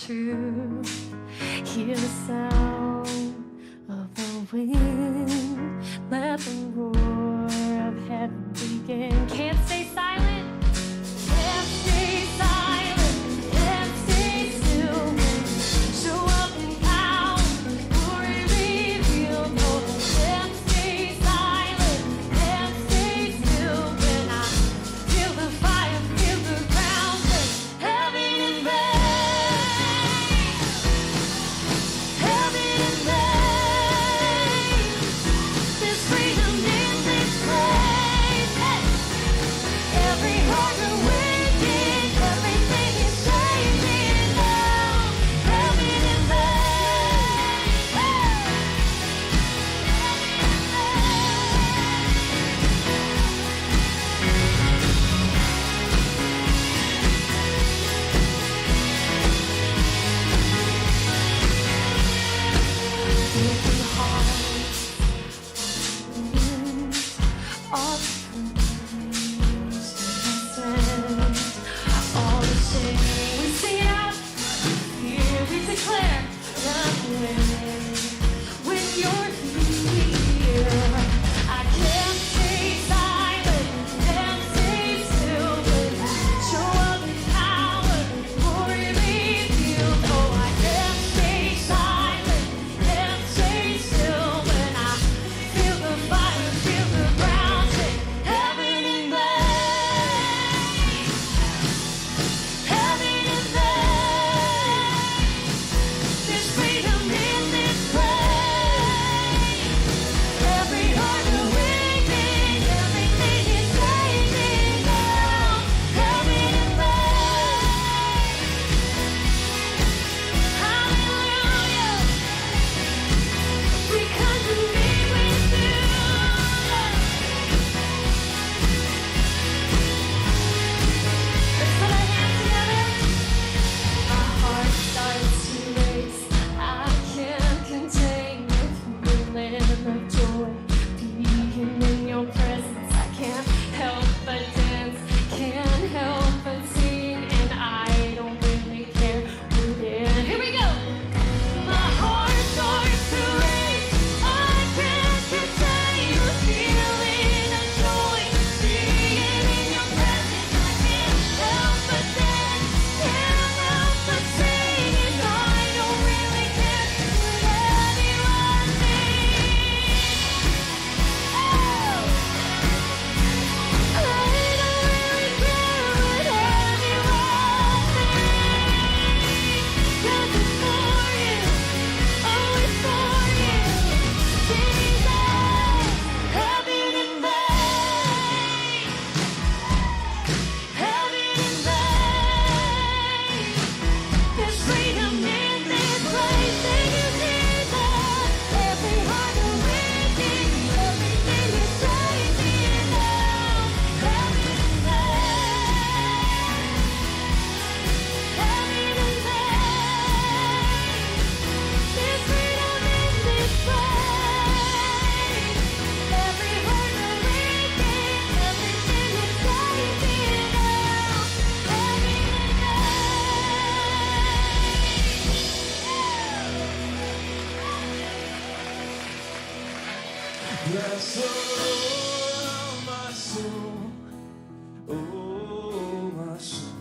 true. Hear the sound of the wind. Let the roar of heaven begin. Can't stay silent. Can't stay silent. Can't stay still. Show up in power. Glory revealed. No, can't stay silent. Can't stay still. When I feel the fire, feel the ground shake. Heaven and rain. Heaven and rain. There's freedom in this place. Hey. Every heart awakening, everything is changing now. Heaven and rain. Broken hearts, all the praise send, all the shame we sing it out. Here we declare that when you're here, I can't stay silent, can't stay still. When I show up in power, glory revealed. Oh, I can't stay silent, can't stay still. When I feel the fire, feel the ground shake. Heaven and rain, heaven and rain. There's freedom in this place. Every heart awakening, everything is changing now. Heaven and rain. Hallelujah. We come to be with you. Let's put our hands together. My heart starts to race. I can't contain the feeling of joy. Being in your presence, I can't help but dance. Can't help but sing, and I don't really care who did. Here we go. My heart starts to race. I can't contain the feeling of joy. Being in your presence, I can't help but dance. Can't help but sing, and I don't really care what anyone thinks. Oh, I don't really care what anyone thinks. 'Cause it's for you, oh, it's for you, Jesus. Heaven and rain, heaven and rain. There's freedom in this place. Thank you, Jesus. Every heart awakening, everything is changing now. Heaven and rain, heaven and rain. There's freedom in this place. Every heart awakening, everything is changing now. Heaven and Bless the Lord, my soul, oh my soul,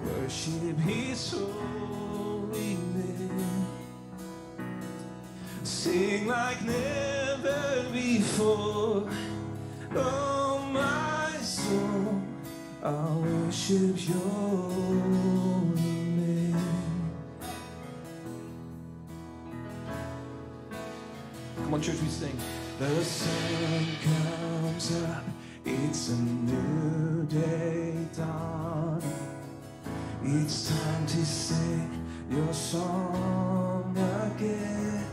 worship His holy name. Sing like never before, oh my soul, I worship Your name. Come on, church, we sing. The sun comes up, it's a new day dawn. It's time to sing your song again.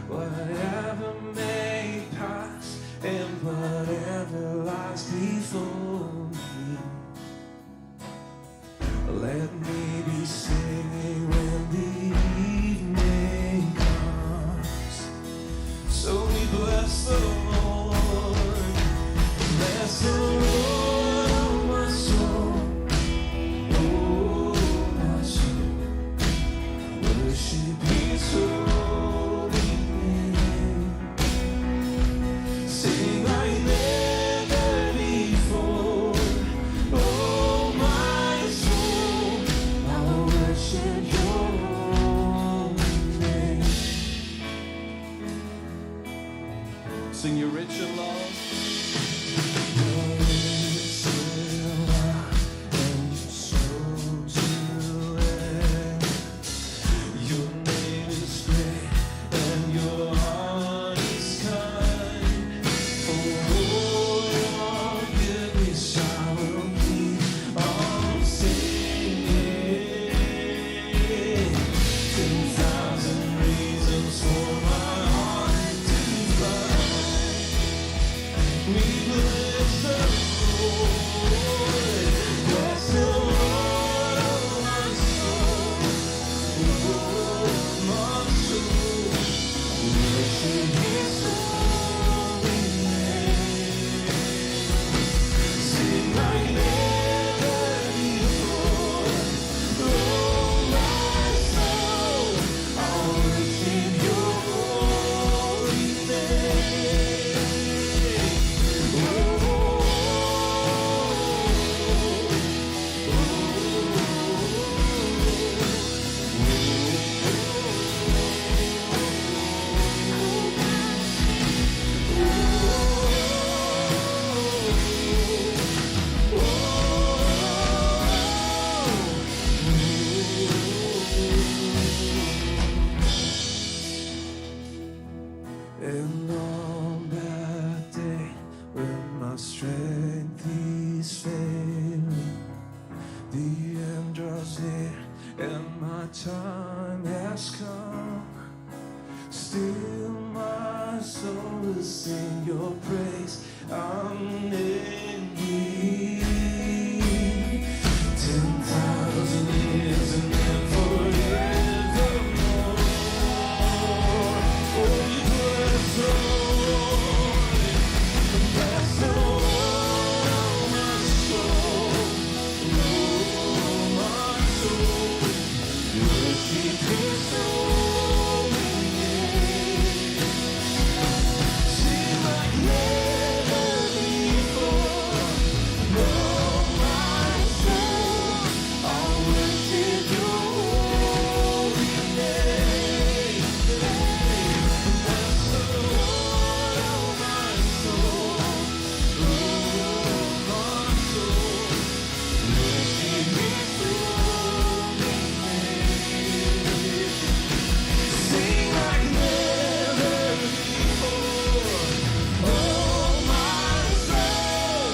Whatever may pass and whatever lies before me, let me be singing when the evening comes. So we bless the Lord, bless the Lord, oh my soul, oh my soul. Sing you're rich in love. And on that day when my strength is failing, the end draws near and my time has come. Still my soul will sing your praise unending. 10,000 years and then forevermore. Oh, you bless the Lord, bless the Lord, oh my soul, oh my soul, worship His holy name. Sing like never before, oh my soul, I'll worship Your holy name. Bless the Lord, oh my soul, oh my soul, worship His holy name. Sing like never before, oh my soul,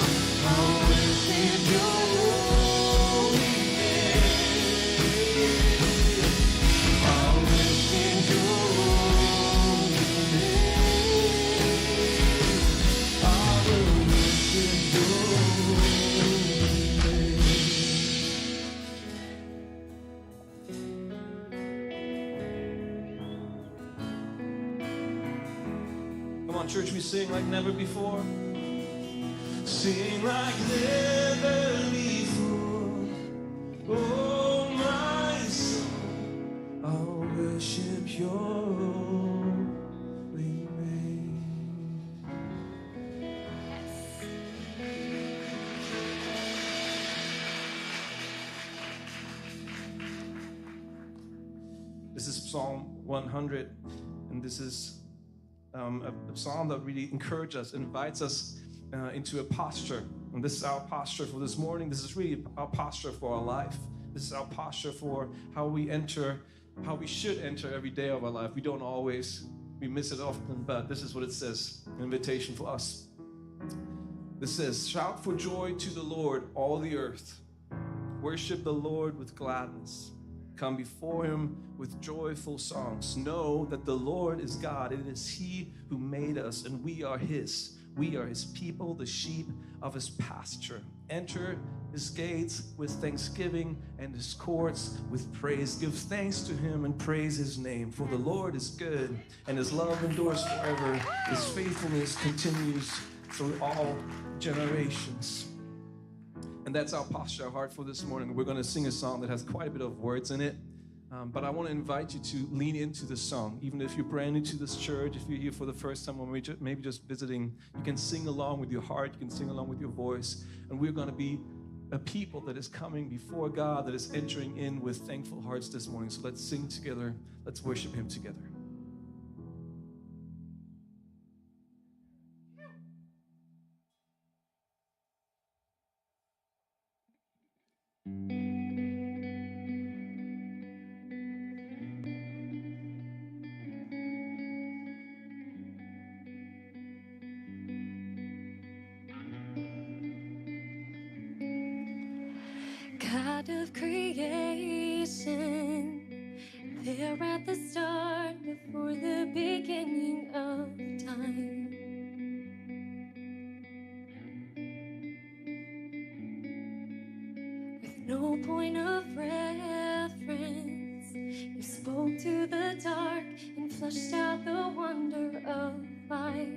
I'll worship Your holy name. I'll worship Your holy name. I will worship Your holy name. Come on, church, we sing like never before. Sing like never before. Oh, my soul, I'll worship Your holy name. This is Psalm 100, and this is a psalm that really encourages us, invites us into a posture. And this is our posture for this morning. This is really our posture for our life. This is our posture for how we should enter every day of our life. We don't always, we miss it often, but this is what it says, an invitation for us. This says, shout for joy to the Lord, all the earth. Worship the Lord with gladness. Come before Him with joyful songs. Know that the Lord is God. It is He who made us, and we are His. We are His people, the sheep of His pasture. Enter His gates with thanksgiving and His courts with praise. Give thanks to Him and praise His name. For the Lord is good, and His love endures forever. His faithfulness continues through all generations. And that's our posture, our heart for this morning. We're going to sing a song that has quite a bit of words in it. But I want to invite you to lean into this song. Even if you're brand new to this church, if you're here for the first time or maybe just visiting, you can sing along with your heart, you can sing along with your voice. And we're going to be a people that is coming before God, that is entering in with thankful hearts this morning. So let's sing together. Let's worship Him together. light of creation, there at the start, before the beginning of time. With no point of reference, you spoke to the dark and flushed out the wonder of light.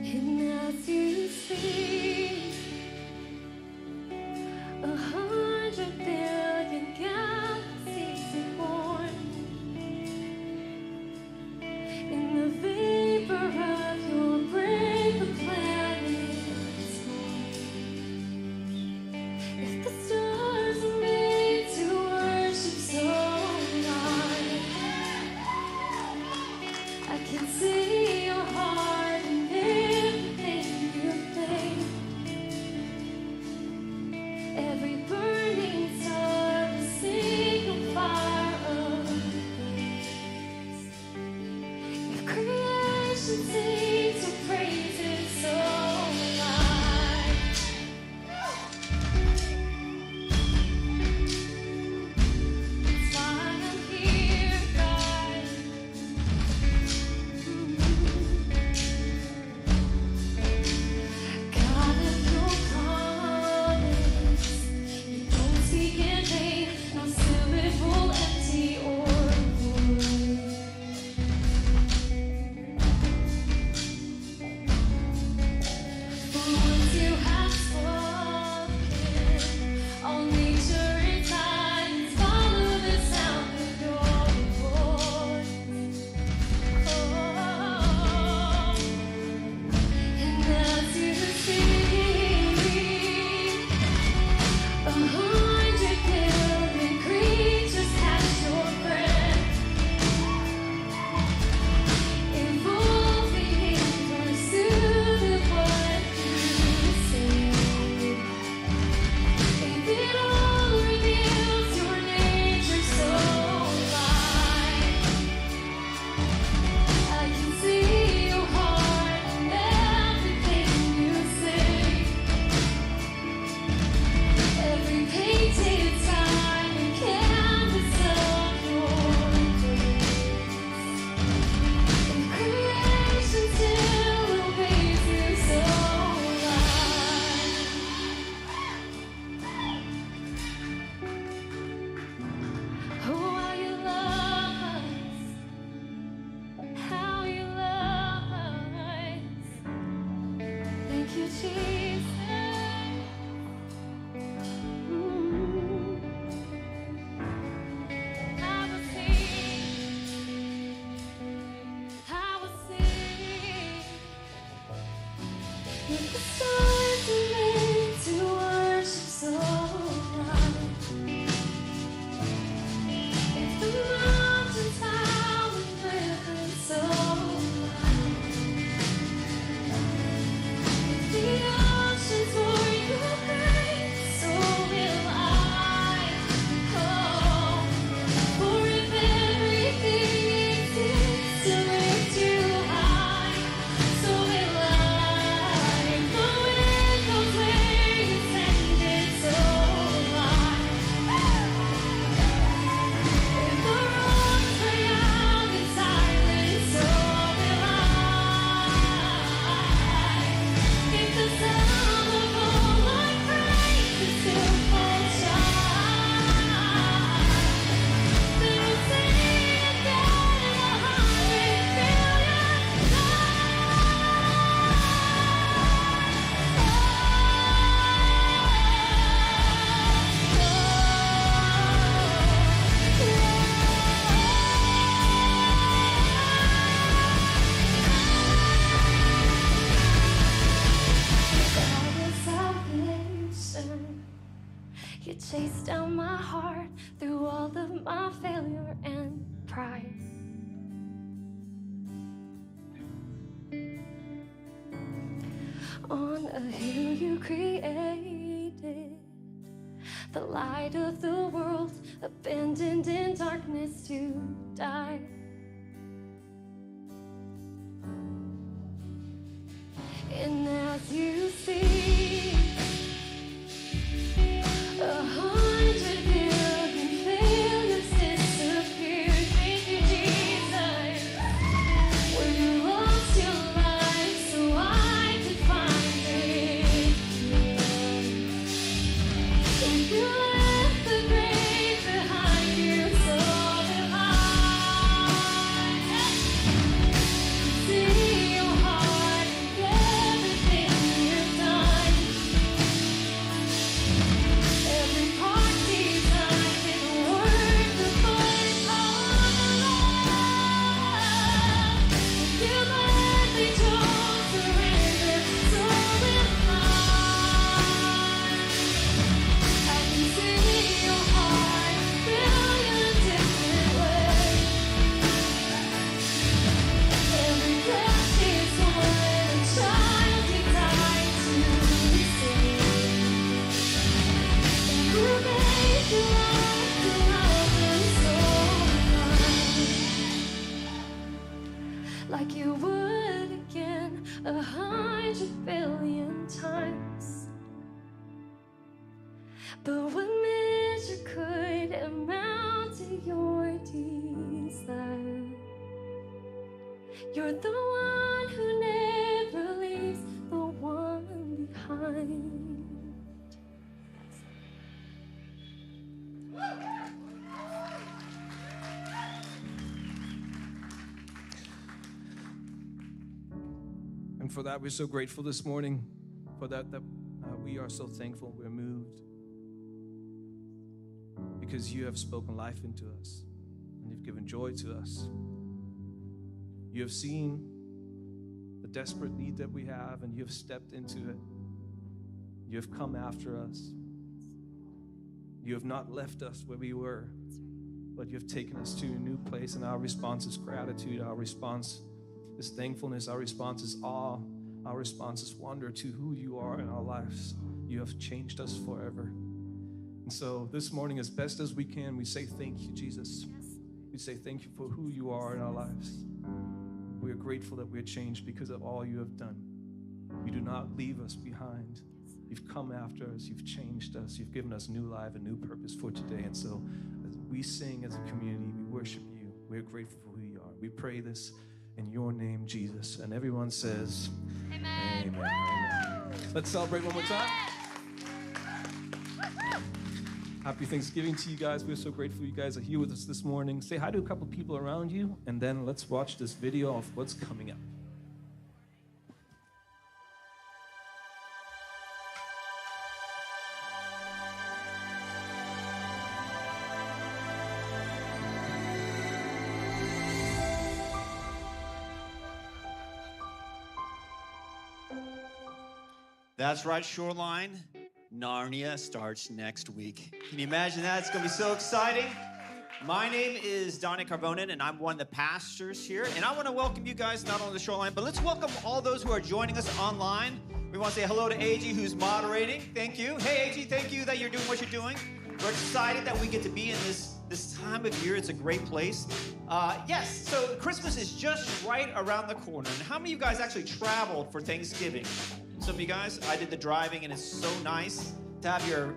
And as you speak, 100 billion galaxies are born. In the vapor of your brain, the planets born. If the stars are made to worship so high, I can see your heart in everything you play. Every burning star, a single fire of grace. If creation sings your praises so loud, that's why I'm here, God. God of your promise, you don't speak in vain, no syllable empty or void. For once you have spoken, all nature in silence follow the sound of your voice. Oh. And as you speak, 100 billion creatures catch your breath, evolving in pursuit of what you say. And it all reveals your nature so light. I can see your heart in everything you say. Every painted time and canvas of your grace. And creation still obeys you so loud. Oh, how you love us. How you love us. Thank you, Jesus. I will sing. If the stars are made to worship so loud, if the mountains howl and rivers so loud, if the oceans roar your praise, so will I. Oh, for if everything exists to lift you high, so will I. If the wind goes where you send it, so will I. If the rocks cry out in silence, so will I. If the sound of all my praise is still falls shine, then I'll sing again in 100 billion salvation. You chased down my heart through all of my failure and pride. On a hill you created, the light of the world, abandoned in darkness to die. And as you see You left the grave behind you, so have I. See your heart and everything you've done. Every part designed in words of voice of love. You let me don't surrender, so will I. I can see your heart a billion different ways. Every breath is what a child designed to receive. You made the life to love and so like you would again 100 billion times. But what measure could amount to your desire? You're the one who never leaves the one behind. And for that, we're so grateful this morning. For that, we are so thankful. We're moved because you have spoken life into us and you've given joy to us. You have seen the desperate need that we have and you have stepped into it. You have come after us. You have not left us where we were, but you have taken us to a new place, and our response is gratitude. Our response is thankfulness. Our response is awe. Our response is wonder to who you are in our lives. You have changed us forever. And so this morning, as best as we can, we say thank you, Jesus. We say thank you for who you are in our lives. We are grateful that we are changed because of all you have done. You do not leave us behind. You've come after us. You've changed us. You've given us new life and new purpose for today. And so as we sing as a community, we worship you. We're grateful for who you are. We pray this in your name, Jesus. And everyone says, Amen. Amen. Amen. Let's celebrate one more time. Happy Thanksgiving to you guys. We're so grateful you guys are here with us this morning. Say hi to a couple people around you, and then let's watch this video of what's coming up. That's right, Shoreline. Narnia starts next week. Can you imagine that? It's going to be so exciting. My name is Donnie Carbonen, and I'm one of the pastors here. And I want to welcome you guys not only to Shoreline, but let's welcome all those who are joining us online. We want to say hello to AG, who's moderating. Thank you. Hey, AG, thank you that you're doing what you're doing. We're excited that we get to be in this time of year. It's a great place. Yes, so Christmas is just right around the corner. And how many of you guys actually traveled for Thanksgiving? Some of you guys, I did the driving, and it's so nice to have your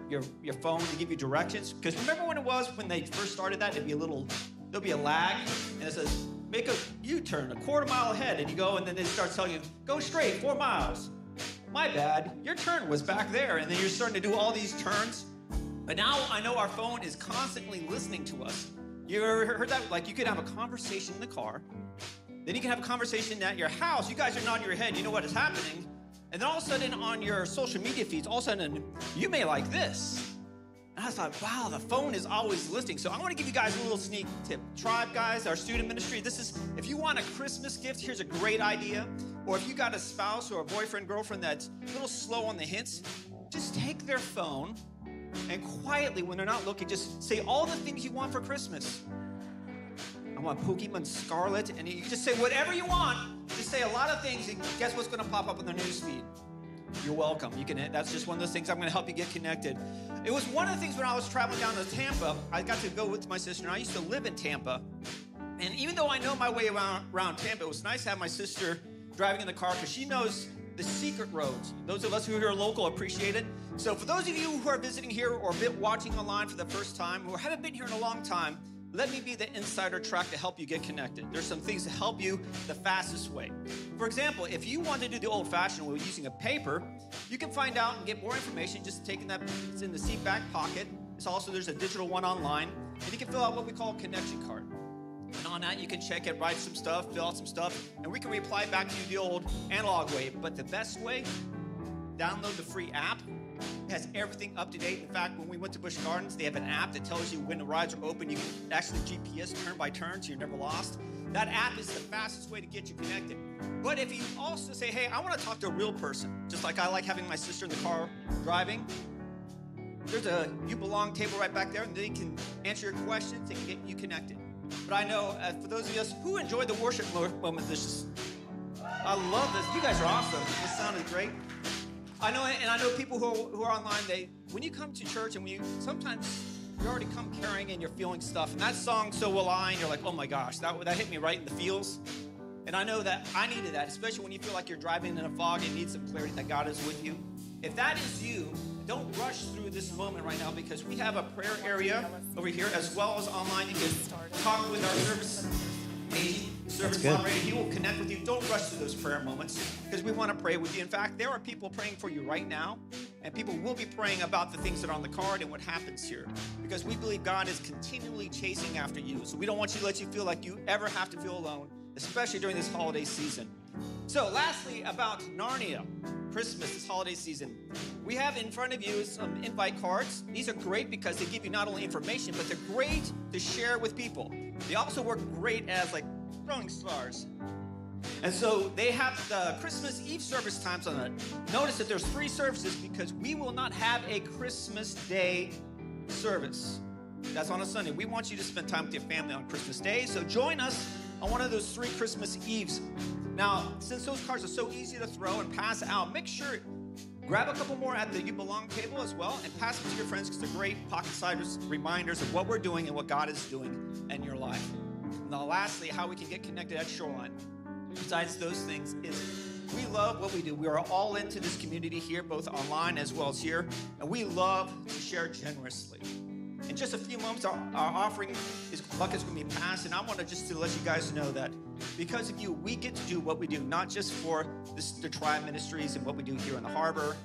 phone to give you directions. Because remember when it was when they first started that, there'll be a lag, and it says, make a U-turn a quarter mile ahead, and you go, and then it starts telling you, go straight 4 miles. My bad, your turn was back there, and then you're starting to do all these turns. But now I know our phone is constantly listening to us. You ever heard that? Like, you could have a conversation in the car, then you can have a conversation at your house. You guys are nodding your head, you know what is happening. And then all of a sudden on your social media feeds, all of a sudden you may like this. And I thought, wow, the phone is always listening. So I want to give you guys a little sneak tip. Tribe guys, our student ministry, if you want a Christmas gift, here's a great idea. Or if you got a spouse or a boyfriend, girlfriend that's a little slow on the hints, just take their phone and quietly, when they're not looking, just say all the things you want for Christmas. I want Pokemon Scarlet, and you can just say whatever you want. Just say a lot of things, and guess what's going to pop up on their news feed? You're welcome. That's just one of those things. I'm going to help you get connected. It was one of the things when I was traveling down to Tampa. I got to go with my sister, and I used to live in Tampa. And even though I know my way around Tampa, it was nice to have my sister driving in the car because she knows the secret roads. Those of us who are here local appreciate it. So for those of you who are visiting here or watching online for the first time or haven't been here in a long time, let me be the insider track to help you get connected. There's some things to help you the fastest way. For example, if you want to do the old-fashioned way using a paper, you can find out and get more information just taking that. It's in the seat back pocket. There's a digital one online, and you can fill out what we call a connection card. And on that, you can check it, write some stuff, fill out some stuff, and we can reply back to you the old analog way. But the best way, download the free app. It has everything up to date. In fact, when we went to Busch Gardens, they have an app that tells you when the rides are open. You can actually GPS turn by turn, so you're never lost. That app is the fastest way to get you connected. But if you also say, hey, I want to talk to a real person, just like I like having my sister in the car driving, there's a You Belong table right back there, and they can answer your questions and get you connected. But I know, for those of us who enjoyed the worship moment, I love this. You guys are awesome. This sounded great. I know people who are online, when you come to church and sometimes you already come carrying and you're feeling stuff. And that song, So Will I, and you're like, oh my gosh, that hit me right in the feels. And I know that I needed that, especially when you feel like you're driving in a fog and need some clarity that God is with you. If that is you, don't rush through this moment right now, because we have a prayer area over here as well as online. You can talk with our service moderator. He will connect with you. Don't rush through those prayer moments, because we want to pray with you. In fact, there are people praying for you right now, and people will be praying about the things that are on the card and what happens here, because we believe God is continually chasing after you. So we don't want to let you feel like you ever have to feel alone, especially during this holiday season. So lastly, about Narnia, Christmas, this holiday season, we have in front of you some invite cards. These are great because they give you not only information, but they're great to share with people. They also work great as like throwing stars. And so they have the Christmas Eve service times on it. Notice that there's 3 services, because we will not have a Christmas Day service. That's on a Sunday. We want you to spend time with your family on Christmas Day, so join us on one of those 3 Christmas Eves. Now, since those cards are so easy to throw and pass out, make sure grab a couple more at the You Belong table as well, and pass them to your friends, because they're great pocket-sized reminders of what we're doing and what God is doing in your life. Now, lastly, how we can get connected at Shoreline, besides those things, is we love what we do. We are all into this community here, both online as well as here, and we love to share generously. In just a few moments, our offering bucket's going to be passed, and I want to let you guys know that because of you, we get to do what we do, not just for the Tribe Ministries and what we do here in the harbor,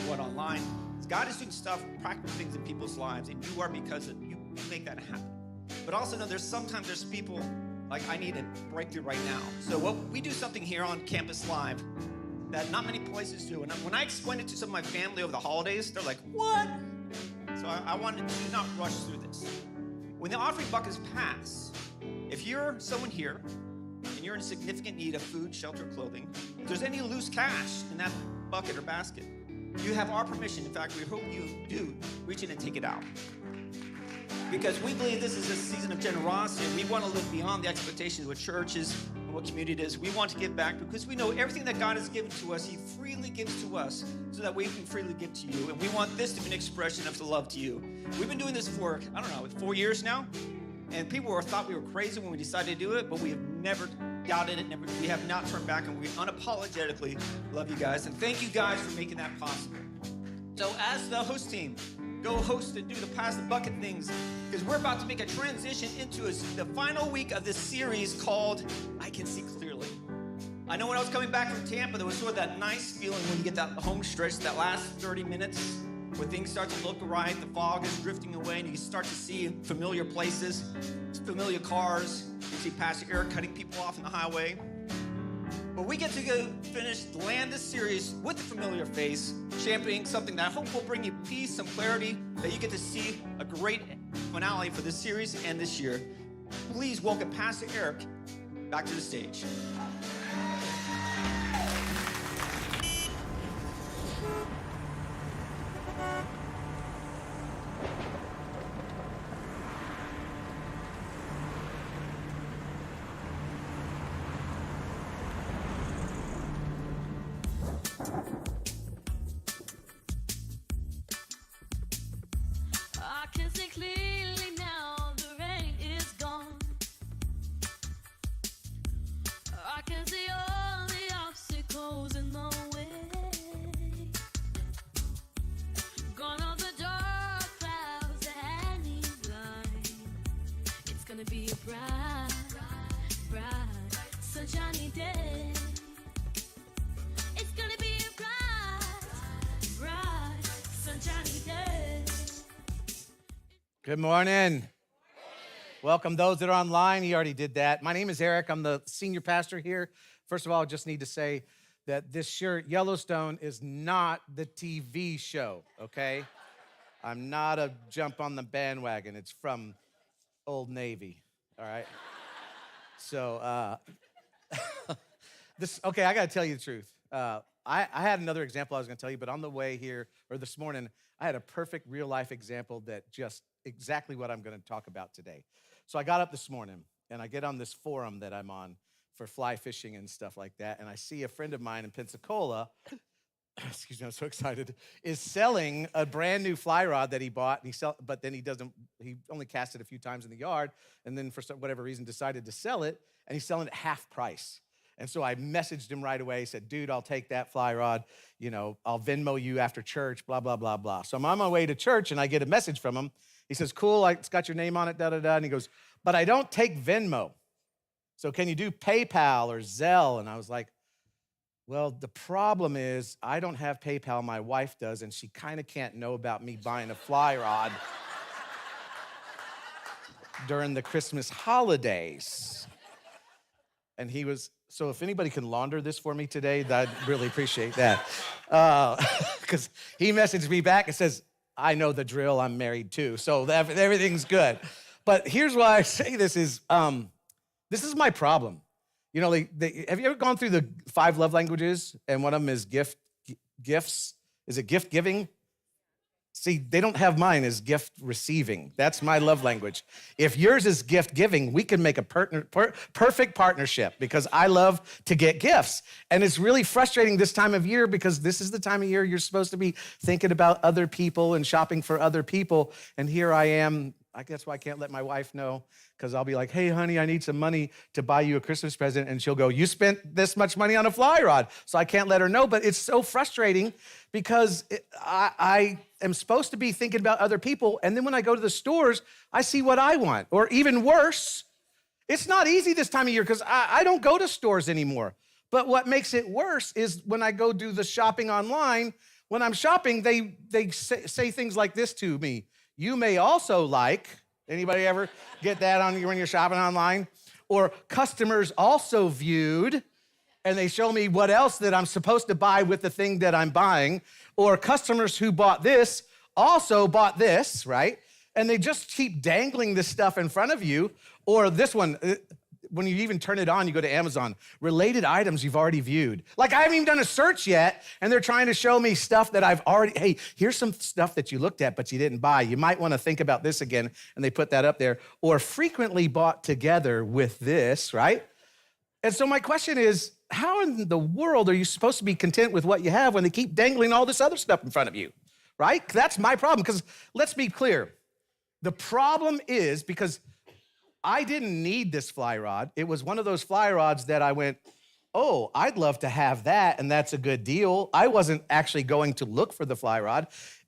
what online. God is doing stuff, practical things in people's lives, and you are, because of you make that happen. But also know sometimes there's people like, I need a breakthrough right now. So we do something here on Campus Live that not many places do. And when I explained it to some of my family over the holidays, they're like, what? So I wanted to not rush through this. When the offering buckets pass, if you're someone here and you're in significant need of food, shelter, clothing, if there's any loose cash in that bucket or basket, you have our permission. In fact, we hope you do reach in and take it out. Because we believe this is a season of generosity. We want to look beyond the expectations of what church is and what community it is. We want to give back, because we know everything that God has given to us, He freely gives to us so that we can freely give to you. And we want this to be an expression of the love to you. We've been doing this for, 4 years now. And people thought we were crazy when we decided to do it, but we have never doubted it. We have not turned back, and we unapologetically love you guys. And thank you guys for making that possible. So as the host team, go host and do the pass the bucket things, because we're about to make a transition into the final week of this series called I Can See Clearly. I know when I was coming back from Tampa, there was sort of that nice feeling when you get that home stretch, that last 30 minutes, where things start to look right, the fog is drifting away, and you start to see familiar places, familiar cars. You see Pastor Eric cutting people off on the highway. But we get to land this series with a familiar face, championing something that I hope will bring you peace, some clarity, that you get to see a great finale for this series and this year. Please welcome Pastor Eric back to the stage. I can see clearly now, the rain is gone. I can see all the obstacles in the way. Gone all the dark clouds that had me blind. It's gonna Good morning. Welcome those that are online. He already did that. My name is Eric. I'm the senior pastor here. First of all, I just need to say that this shirt, Yellowstone, is not the TV show, okay? I'm not a jump on the bandwagon. It's from Old Navy, all right? So, okay, I got to tell you the truth. I had another example I was going to tell you, but on the way here, or this morning, I had a perfect real-life example that just exactly what I'm going to talk about today. So I got up this morning, and I get on this forum that I'm on for fly fishing and stuff like that, and I see a friend of mine in Pensacola, excuse me, I'm so excited, is selling a brand new fly rod that he bought, but then he only cast it a few times in the yard, and then for whatever reason decided to sell it, and he's selling it half price. And so I messaged him right away, said, dude, I'll take that fly rod, I'll Venmo you after church, blah, blah, blah, blah. So I'm on my way to church, and I get a message from him. He says, cool, it's got your name on it, da-da-da. And he goes, but I don't take Venmo. So can you do PayPal or Zelle? And I was like, well, the problem is I don't have PayPal. My wife does, and she kind of can't know about me buying a fly rod during the Christmas holidays. And he was, so if anybody can launder this for me today, I'd really appreciate that. Because he messaged me back and says, I know the drill, I'm married too, so everything's good. But here's why I say this is my problem. Have you ever gone through the 5 love languages, and one of them is gifts? Is it gift giving? See, they don't have mine as gift receiving. That's my love language. If yours is gift giving, we can make a perfect partnership because I love to get gifts. And it's really frustrating this time of year because this is the time of year you're supposed to be thinking about other people and shopping for other people. And here I am. I guess why I can't let my wife know, because I'll be like, hey, honey, I need some money to buy you a Christmas present. And she'll go, you spent this much money on a fly rod. So I can't let her know. But it's so frustrating because I am supposed to be thinking about other people. And then when I go to the stores, I see what I want. Or even worse, it's not easy this time of year because I don't go to stores anymore. But what makes it worse is when I go do the shopping online, when I'm shopping, they say things like this to me. You may also like, anybody ever get that on when you're shopping online? Or customers also viewed, and they show me what else that I'm supposed to buy with the thing that I'm buying. Or customers who bought this also bought this, right? And they just keep dangling this stuff in front of you. Or this one, when you even turn it on, you go to Amazon, related items you've already viewed. Like I haven't even done a search yet, and they're trying to show me stuff that I've already, hey, here's some stuff that you looked at, but you didn't buy. You might want to think about this again, and they put that up there. Or frequently bought together with this, right? And so my question is, how in the world are you supposed to be content with what you have when they keep dangling all this other stuff in front of you, right? That's my problem, because let's be clear. The problem is because I didn't need this fly rod. It was one of those fly rods that I went, oh, I'd love to have that, and that's a good deal. I wasn't actually going to look for the fly rod.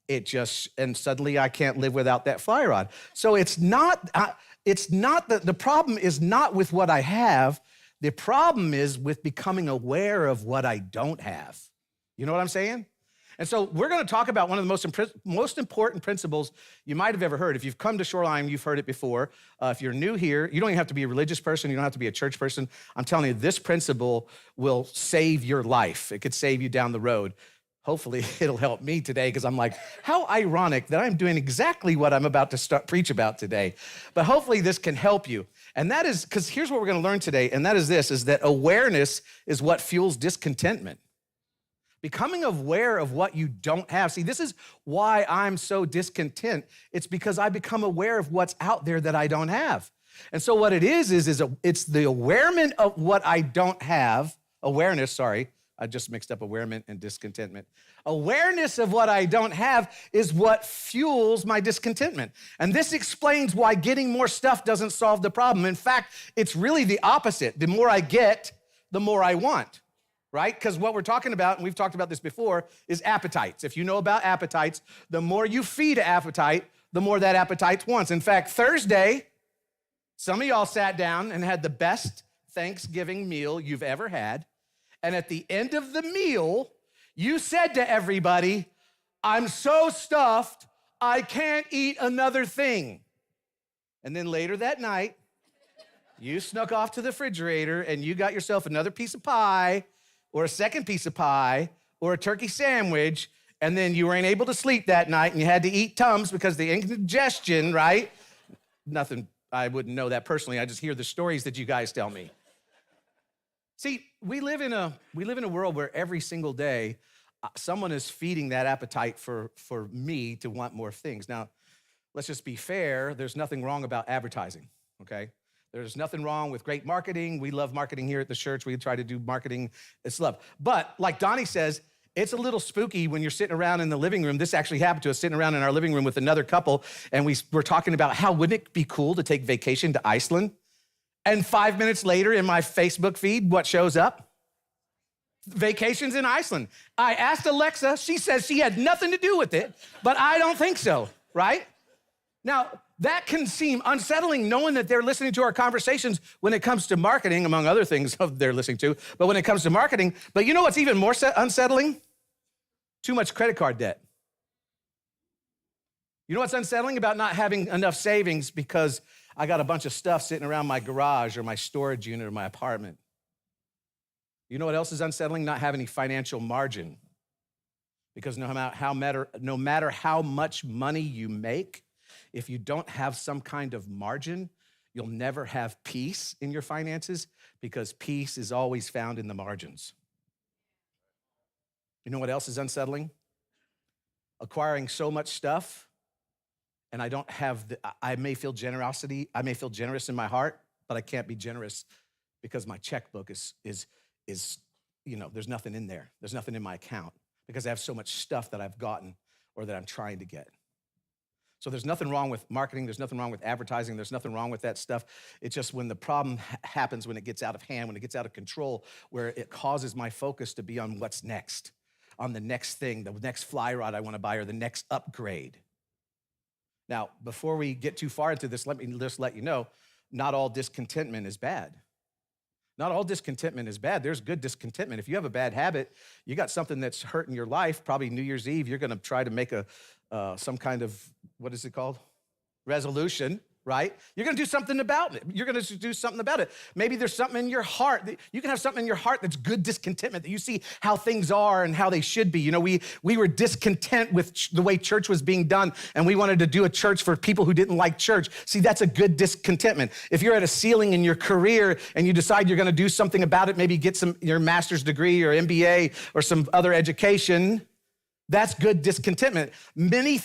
And suddenly I can't live without that fly rod. So the problem is not with what I have. The problem is with becoming aware of what I don't have. You know what I'm saying? And so we're going to talk about one of the most important principles you might have ever heard. If you've come to Shoreline, you've heard it before. If you're new here, you don't even have to be a religious person. You don't have to be a church person. I'm telling you, this principle will save your life. It could save you down the road. Hopefully, it'll help me today because I'm like, how ironic that I'm doing exactly what I'm about to preach about today. But hopefully, this can help you. And that is, because here's what we're going to learn today, and that is this, is that awareness is what fuels discontentment. Becoming aware of what you don't have. See, this is why I'm so discontent. It's because I become aware of what's out there that I don't have. And so what it is it's the awareness of what I don't have, I just mixed up awareness and discontentment. Awareness of what I don't have is what fuels my discontentment. And this explains why getting more stuff doesn't solve the problem. In fact, it's really the opposite. The more I get, the more I want. Right? Because what we're talking about, and we've talked about this before, is appetites. If you know about appetites, the more you feed an appetite, the more that appetite wants. In fact, Thursday, some of y'all sat down and had the best Thanksgiving meal you've ever had. And at the end of the meal, you said to everybody, I'm so stuffed, I can't eat another thing. And then later that night, you snuck off to the refrigerator and you got yourself another piece of pie or a second piece of pie or a turkey sandwich, and then you weren't able to sleep that night and you had to eat Tums because the indigestion, right? Nothing, I wouldn't know that personally. I just hear the stories that you guys tell me. See, we live in a world where every single day someone is feeding that appetite for me to want more things. Now, let's just be fair. There's nothing wrong about advertising, okay? There's nothing wrong with great marketing. We love marketing here at the church. We try to do marketing. It's love. But like Donnie says, it's a little spooky when you're sitting around in the living room. This actually happened to us, sitting around in our living room with another couple, and we're talking about how wouldn't it be cool to take vacation to Iceland? And 5 minutes later in my Facebook feed, what shows up? Vacations in Iceland. I asked Alexa, she says she had nothing to do with it, but I don't think so, right? Now, that can seem unsettling knowing that they're listening to our conversations when it comes to marketing, among other things they're listening to, but when it comes to marketing, but you know what's even more unsettling? Too much credit card debt. You know what's unsettling about not having enough savings because I got a bunch of stuff sitting around my garage or my storage unit or my apartment? You know what else is unsettling? Not having any financial margin. Because no matter how much money you make, if you don't have some kind of margin, you'll never have peace in your finances because peace is always found in the margins. You know what else is unsettling? Acquiring so much stuff, and I don't have I may feel generosity, I may feel generous in my heart, but I can't be generous because my checkbook is there's nothing in there. There's nothing in my account because I have so much stuff that I've gotten or that I'm trying to get. So there's nothing wrong with marketing. There's nothing wrong with advertising. There's nothing wrong with that stuff. It's just when the problem happens, when it gets out of hand, when it gets out of control, where it causes my focus to be on what's next, on the next thing, the next fly rod I want to buy or the next upgrade. Now, before we get too far into this, let me just let you know, not all discontentment is bad. Not all discontentment is bad. There's good discontentment. If you have a bad habit, you got something that's hurting your life, probably New Year's Eve, you're going to try to make some kind of, what is it called? Resolution, right? You're going to do something about it. You're going to do something about it. Maybe there's something in your heart. You can have something in your heart that's good discontentment, that you see how things are and how they should be. You know, we were discontent with the way church was being done, and we wanted to do a church for people who didn't like church. See, that's a good discontentment. If you're at a ceiling in your career and you decide you're going to do something about it, maybe get your master's degree or MBA or some other education, that's good discontentment. Many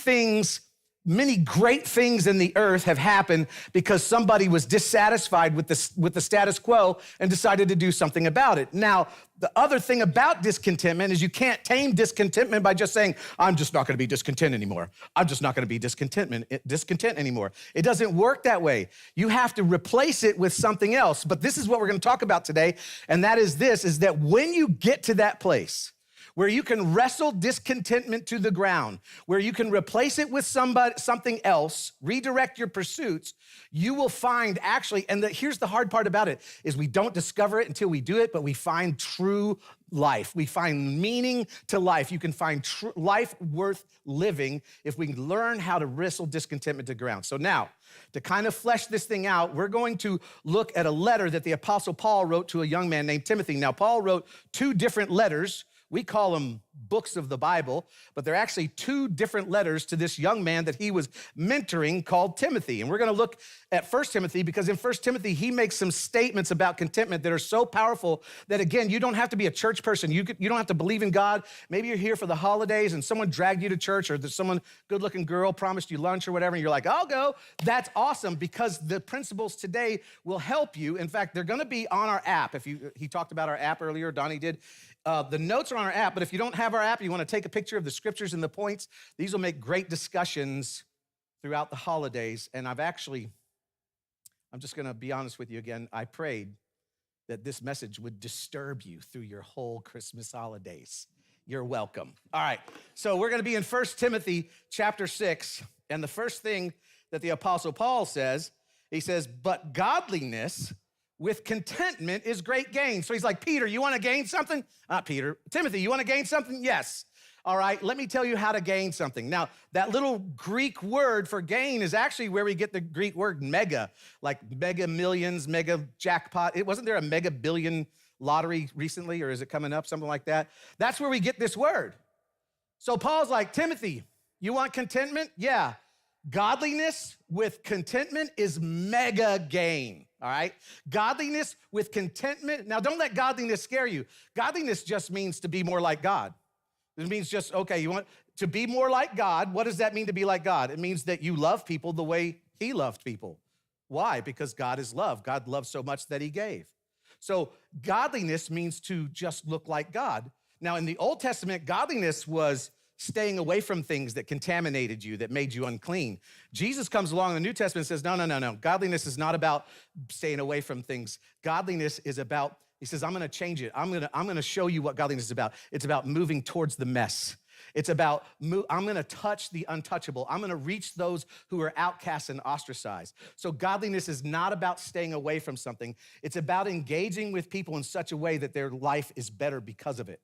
great things in the earth have happened because somebody was dissatisfied with the status quo and decided to do something about it. Now, the other thing about discontentment is you can't tame discontentment by just saying, I'm just not going to be discontent anymore. I'm just not going to be discontent anymore. It doesn't work that way. You have to replace it with something else. But this is what we're going to talk about today, and that is this, is that when you get to that place where you can wrestle discontentment to the ground, where you can replace it with something else, redirect your pursuits, you will find actually, and here's the hard part about it, is we don't discover it until we do it, but we find true life. We find meaning to life. You can find life worth living if we learn how to wrestle discontentment to the ground. So now, to kind of flesh this thing out, we're going to look at a letter that the Apostle Paul wrote to a young man named Timothy. Now, Paul wrote 2 different letters. We call them books of the Bible, but they're actually 2 different letters to this young man that he was mentoring called Timothy. And we're going to look at 1 Timothy because in 1 Timothy, he makes some statements about contentment that are so powerful that, again, you don't have to be a church person. You don't have to believe in God. Maybe you're here for the holidays and someone dragged you to church or there's someone good-looking girl promised you lunch or whatever, and you're like, I'll go. That's awesome because the principles today will help you. In fact, they're going to be on our app. He talked about our app earlier, Donnie did. The notes are on our app, but if you don't have our app, you want to take a picture of the scriptures and the points, these will make great discussions throughout the holidays. And I'm just going to be honest with you again. I prayed that this message would disturb you through your whole Christmas holidays. You're welcome. All right, so we're going to be in 1 Timothy chapter 6, and the first thing that the Apostle Paul says, he says, but godliness with contentment is great gain. So he's like, Peter, you want to gain something? Not Peter. Timothy, you want to gain something? Yes. All right, let me tell you how to gain something. Now, that little Greek word for gain is actually where we get the Greek word mega, like mega millions, mega jackpot. Wasn't there a mega billion lottery recently, or is it coming up, something like that? That's where we get this word. So Paul's like, Timothy, you want contentment? Yeah. Godliness with contentment is mega gain, all right? Godliness with contentment. Now, don't let godliness scare you. Godliness just means to be more like God. It means just, okay, you want to be more like God. What does that mean to be like God? It means that you love people the way he loved people. Why? Because God is love. God loved so much that he gave. So godliness means to just look like God. Now, in the Old Testament, godliness was staying away from things that contaminated you, that made you unclean. Jesus comes along in the New Testament and says, no. Godliness is not about staying away from things. Godliness is about, he says, I'm gonna change it. I'm gonna show you what godliness is about. It's about moving towards the mess. It's about, I'm gonna touch the untouchable. I'm gonna reach those who are outcasts and ostracized. So godliness is not about staying away from something. It's about engaging with people in such a way that their life is better because of it.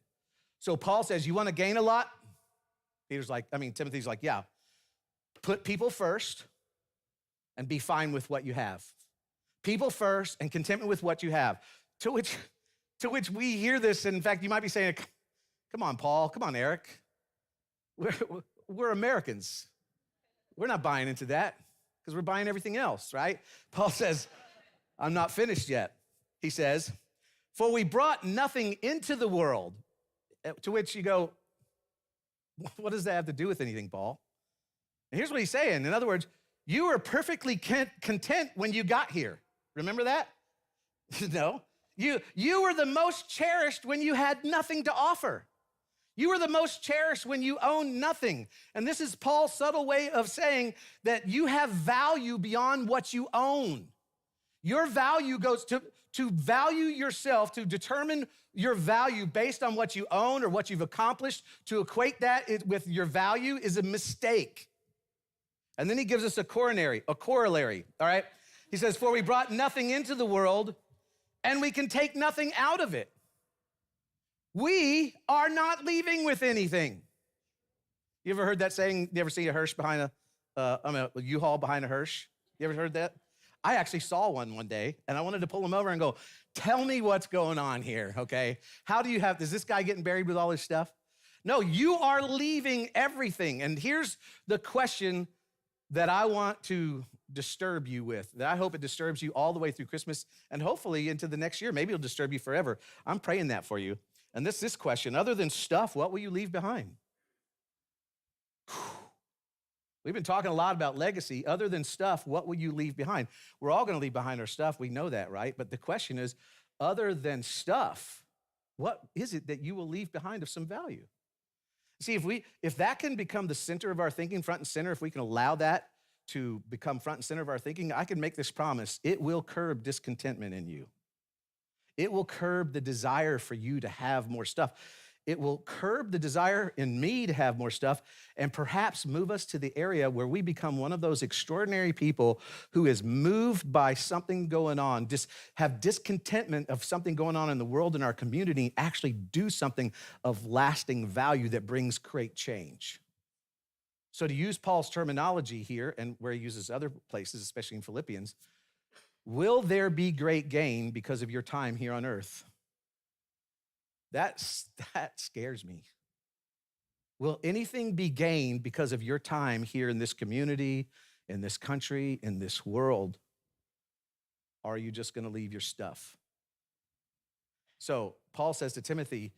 So Paul says, you wanna gain a lot? Timothy's like, yeah. Put people first and be fine with what you have. People first and contentment with what you have. To which we hear this, and in fact, you might be saying, come on, Paul, come on, Eric. We're Americans. We're not buying into that because we're buying everything else, right? Paul says, I'm not finished yet. He says, for we brought nothing into the world. To which you go, what does that have to do with anything, Paul? And here's what he's saying. In other words, you were perfectly content when you got here. Remember that? No. You were the most cherished when you had nothing to offer. You were the most cherished when you owned nothing. And this is Paul's subtle way of saying that you have value beyond what you own. Your value goes to value yourself, to determine your value based on what you own or what you've accomplished, to equate that with your value is a mistake. And then he gives us a corollary, all right? He says, for we brought nothing into the world, and we can take nothing out of it. We are not leaving with anything. You ever heard that saying? You ever see a hearse behind a U-Haul behind a hearse? You ever heard that? I actually saw one day, and I wanted to pull him over and go, tell me what's going on here, okay? Is this guy getting buried with all his stuff? No, you are leaving everything. And here's the question that I want to disturb you with, that I hope it disturbs you all the way through Christmas and hopefully into the next year. Maybe it'll disturb you forever. I'm praying that for you. And this question, other than stuff, what will you leave behind? We've been talking a lot about legacy. Other than stuff, what will you leave behind? We're all going to leave behind our stuff. We know that, right? But the question is, other than stuff, what is it that you will leave behind of some value? See, if that can become the center of our thinking, front and center, if we can allow that to become front and center of our thinking, I can make this promise. It will curb discontentment in you. It will curb the desire for you to have more stuff. It will curb the desire in me to have more stuff and perhaps move us to the area where we become one of those extraordinary people who is moved by something going on, just have discontentment of something going on in the world, in our community, actually do something of lasting value that brings great change. So to use Paul's terminology here, and where he uses other places, especially in Philippians, will there be great gain because of your time here on earth? That scares me. Will anything be gained because of your time here in this community, in this country, in this world? Or are you just going to leave your stuff? So Paul says to Timothy,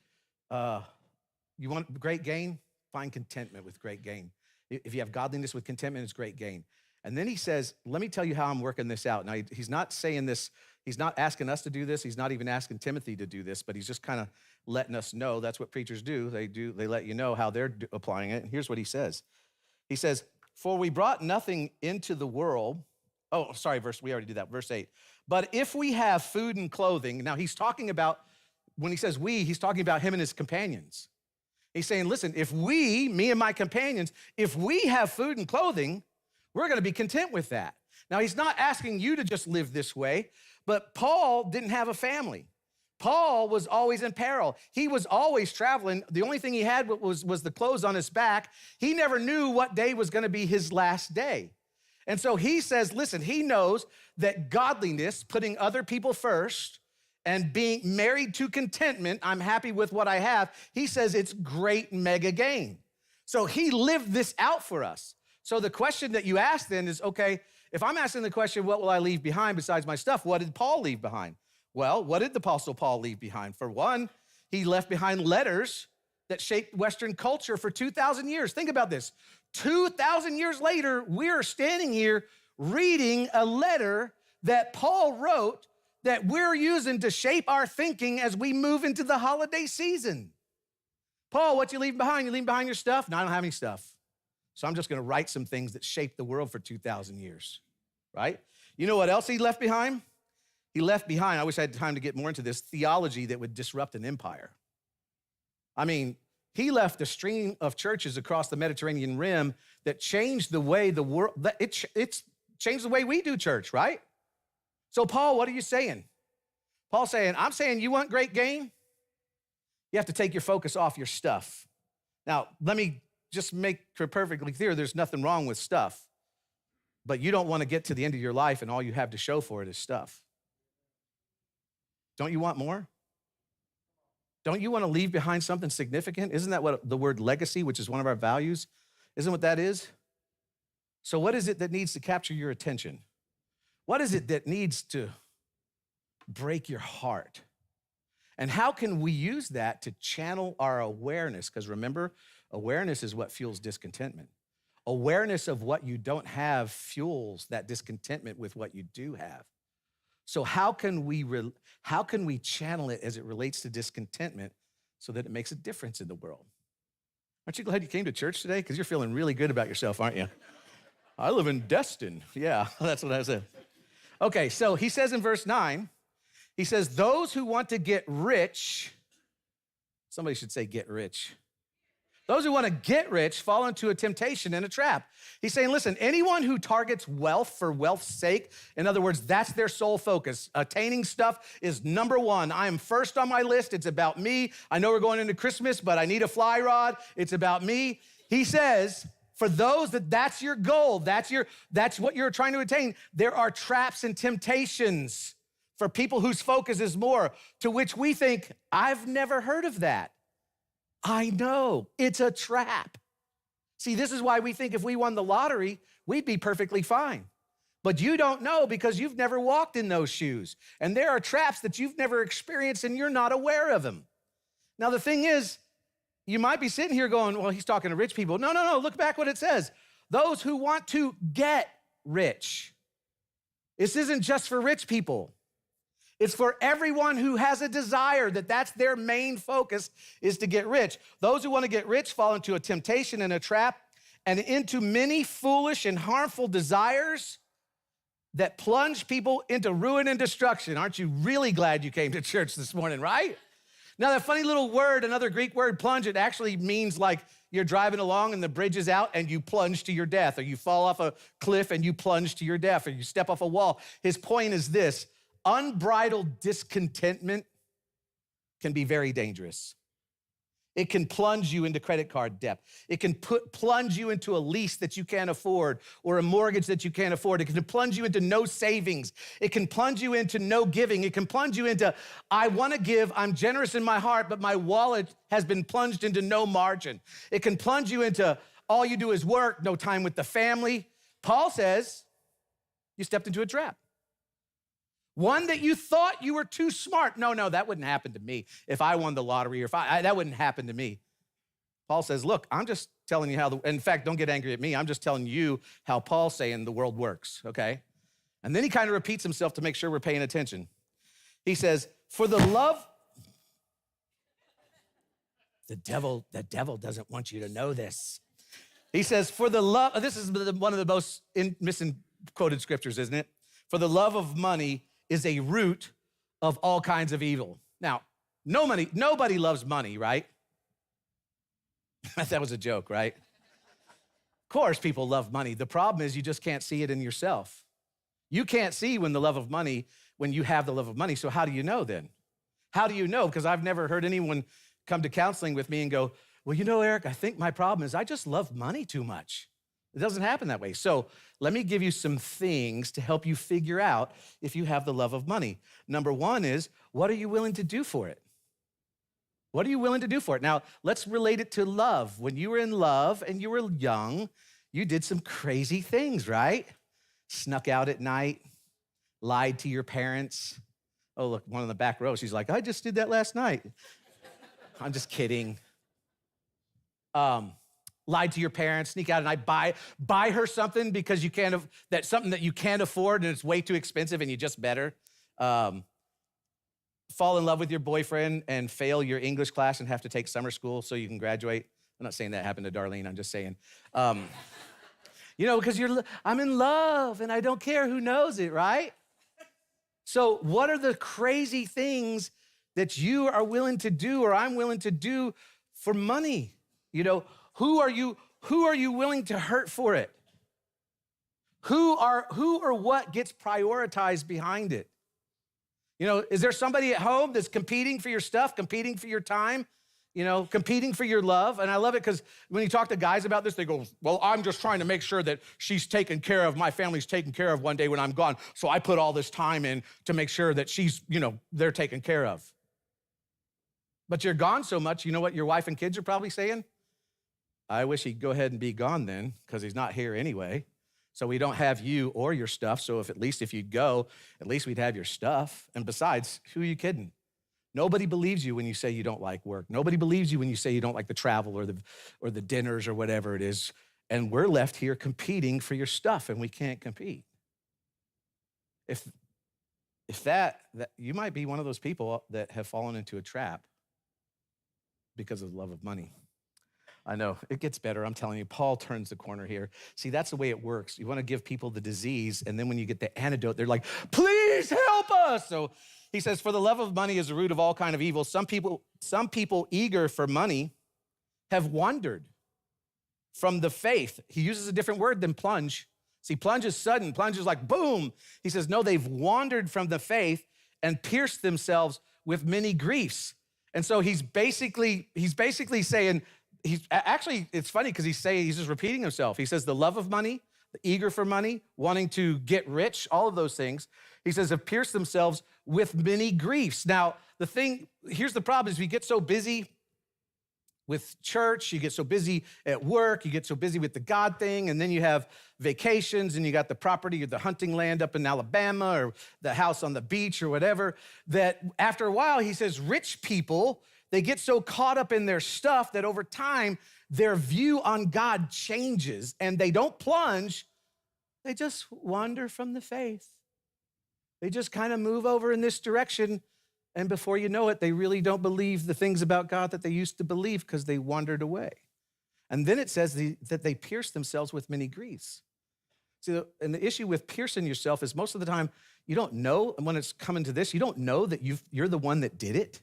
you want great gain? Find contentment with great gain. If you have godliness with contentment, it's great gain. And then he says, let me tell you how I'm working this out. Now, he's not saying this, he's not asking us to do this, he's not even asking Timothy to do this, but he's just kind of letting us know. That's what preachers do. They let you know how they're applying it. And here's what he says. He says, for we brought nothing into the world. Oh, sorry, we already did that, verse 8. But if we have food and clothing, now he's talking about, when he says we, he's talking about him and his companions. He's saying, listen, if we, me and my companions, if we have food and clothing, we're going to be content with that. Now, he's not asking you to just live this way, but Paul didn't have a family. Paul was always in peril. He was always traveling. The only thing he had was the clothes on his back. He never knew what day was going to be his last day. And so he says, listen, he knows that godliness, putting other people first, and being married to contentment, I'm happy with what I have, he says it's great mega gain. So he lived this out for us. So the question that you ask then is, okay, if I'm asking the question, what will I leave behind besides my stuff? What did Paul leave behind? Well, what did the Apostle Paul leave behind? For one, he left behind letters that shaped Western culture for 2,000 years. Think about this. 2,000 years later, we're standing here reading a letter that Paul wrote that we're using to shape our thinking as we move into the holiday season. Paul, what you leave behind? You leave behind your stuff? No, I don't have any stuff. So I'm just going to write some things that shaped the world for 2,000 years, right? You know what else he left behind? He left behind, I wish I had time to get more into this, theology that would disrupt an empire. I mean, he left a stream of churches across the Mediterranean rim that changed the way the world, it's changed the way we do church, right? So Paul, what are you saying? Paul's saying, I'm saying you want great gain? You have to take your focus off your stuff. Now, let me just make it perfectly clear, there's nothing wrong with stuff, but you don't want to get to the end of your life and all you have to show for it is stuff. Don't you want more? Don't you want to leave behind something significant? Isn't that what the word legacy, which is one of our values, isn't what that is? So what is it that needs to capture your attention? What is it that needs to break your heart? And how can we use that to channel our awareness? Because remember, awareness is what fuels discontentment. Awareness of what you don't have fuels that discontentment with what you do have. So how can we channel it as it relates to discontentment so that it makes a difference in the world? Aren't you glad you came to church today? Because you're feeling really good about yourself, aren't you? I live in Destin. Yeah, that's what I said. Okay, so he says in verse 9, he says, those who want to get rich, somebody should say get rich. Those who want to get rich fall into a temptation and a trap. He's saying, listen, anyone who targets wealth for wealth's sake, in other words, that's their sole focus. Attaining stuff is number one. I am first on my list. It's about me. I know we're going into Christmas, but I need a fly rod. It's about me. He says, for those that's your goal, that's what you're trying to attain, there are traps and temptations for people whose focus is more, to which we think, I've never heard of that. I know, it's a trap. See, this is why we think if we won the lottery, we'd be perfectly fine. But you don't know because you've never walked in those shoes. And there are traps that you've never experienced and you're not aware of them. Now, the thing is, you might be sitting here going, well, he's talking to rich people. No, look back what it says. Those who want to get rich. This isn't just for rich people. It's for everyone who has a desire that's their main focus is to get rich. Those who want to get rich fall into a temptation and a trap and into many foolish and harmful desires that plunge people into ruin and destruction. Aren't you really glad you came to church this morning, right? Now, that funny little word, another Greek word, plunge, it actually means like you're driving along and the bridge is out and you plunge to your death, or you fall off a cliff and you plunge to your death, or you step off a wall. His point is this: unbridled discontentment can be very dangerous. It can plunge you into credit card debt. It can plunge you into a lease that you can't afford or a mortgage that you can't afford. It can plunge you into no savings. It can plunge you into no giving. It can plunge you into, I want to give, I'm generous in my heart, but my wallet has been plunged into no margin. It can plunge you into all you do is work, no time with the family. Paul says you stepped into a trap. One that you thought you were too smart. No, that wouldn't happen to me. If I won the lottery or that wouldn't happen to me. Paul says, look, I'm just telling you how, in fact, don't get angry at me. I'm just telling you how Paul's saying the world works, okay? And then he kind of repeats himself to make sure we're paying attention. He says, for the love, the devil doesn't want you to know this. He says, for the love, this is one of the most misquoted scriptures, isn't it? For the love of money is a root of all kinds of evil. Now, nobody loves money, right? That was a joke, right? Of course, people love money. The problem is you just can't see it in yourself. You can't see when you have the love of money. So how do you know then? How do you know? Because I've never heard anyone come to counseling with me and go, well, Eric, I think my problem is I just love money too much. It doesn't happen that way. So let me give you some things to help you figure out if you have the love of money. Number one is, what are you willing to do for it? What are you willing to do for it? Now, let's relate it to love. When you were in love and you were young, you did some crazy things, right? Snuck out at night, lied to your parents. Oh, look, one in the back row, she's like, I just did that last night. I'm just kidding. Lied to your parents, sneak out at night, buy her something because that's something that you can't afford and it's way too expensive and you just better. Fall in love with your boyfriend and fail your English class and have to take summer school so you can graduate. I'm not saying that happened to Darlene, I'm just saying. Because I'm in love and I don't care who knows it, right? So what are the crazy things that you are willing to do or I'm willing to do for money? Who are you willing to hurt for it? Who or what gets prioritized behind it? Is there somebody at home that's competing for your stuff, competing for your time, competing for your love? And I love it because when you talk to guys about this, they go, well, I'm just trying to make sure that she's taken care of, my family's taken care of one day when I'm gone. So I put all this time in to make sure that she's, they're taken care of. But you're gone so much, you know what your wife and kids are probably saying? I wish he'd go ahead and be gone then, because he's not here anyway. So we don't have you or your stuff. So if you'd go, at least we'd have your stuff. And besides, who are you kidding? Nobody believes you when you say you don't like work. Nobody believes you when you say you don't like the travel or the dinners or whatever it is. And we're left here competing for your stuff, and we can't compete. If that you might be one of those people that have fallen into a trap because of the love of money. I know, it gets better, I'm telling you. Paul turns the corner here. See, that's the way it works. You want to give people the disease, and then when you get the antidote, they're like, please help us. So he says, for the love of money is the root of all kind of evil. Some people eager for money have wandered from the faith. He uses a different word than plunge. See, plunge is sudden. Plunge is like, boom. He says, no, they've wandered from the faith and pierced themselves with many griefs. And so he's basically saying, it's funny because he's just repeating himself. He says the love of money, the eager for money, wanting to get rich, all of those things. He says have pierced themselves with many griefs. Now, here's the problem is we get so busy with church, you get so busy at work, you get so busy with the God thing, and then you have vacations and you got the property or the hunting land up in Alabama or the house on the beach or whatever, that after a while, he says rich people, they get so caught up in their stuff that over time, their view on God changes and they don't plunge, they just wander from the faith. They just kind of move over in this direction, and before you know it, they really don't believe the things about God that they used to believe because they wandered away. And then it says that they pierce themselves with many griefs. See, and the issue with piercing yourself is most of the time, you don't know, and when it's coming to this, you don't know that you're the one that did it.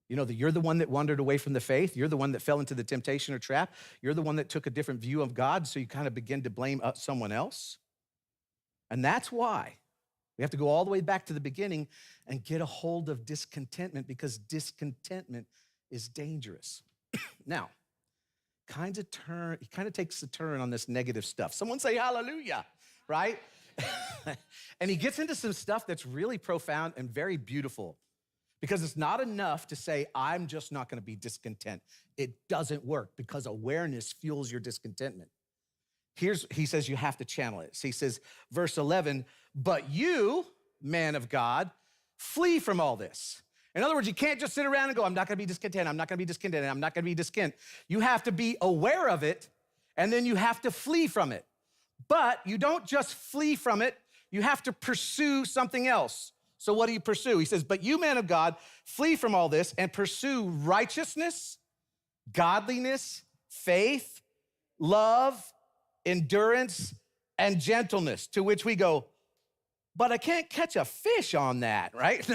You know that you're the one that wandered away from the faith. You're the one that fell into the temptation or trap. You're the one that took a different view of God, so you kind of begin to blame someone else. And that's why we have to go all the way back to the beginning and get a hold of discontentment, because discontentment is dangerous. Now, he kind of takes a turn on this negative stuff. Someone say hallelujah, right? And he gets into some stuff that's really profound and very beautiful. Because it's not enough to say, I'm just not going to be discontent. It doesn't work because awareness fuels your discontentment. He says you have to channel it. So he says, verse 11, but you, man of God, flee from all this. In other words, you can't just sit around and go, I'm not going to be discontent. I'm not going to be discontent. I'm not going to be discontent. You have to be aware of it, and then you have to flee from it. But you don't just flee from it. You have to pursue something else. So what do you pursue? He says, but you, man of God, flee from all this and pursue righteousness, godliness, faith, love, endurance, and gentleness, to which we go, but I can't catch a fish on that, right?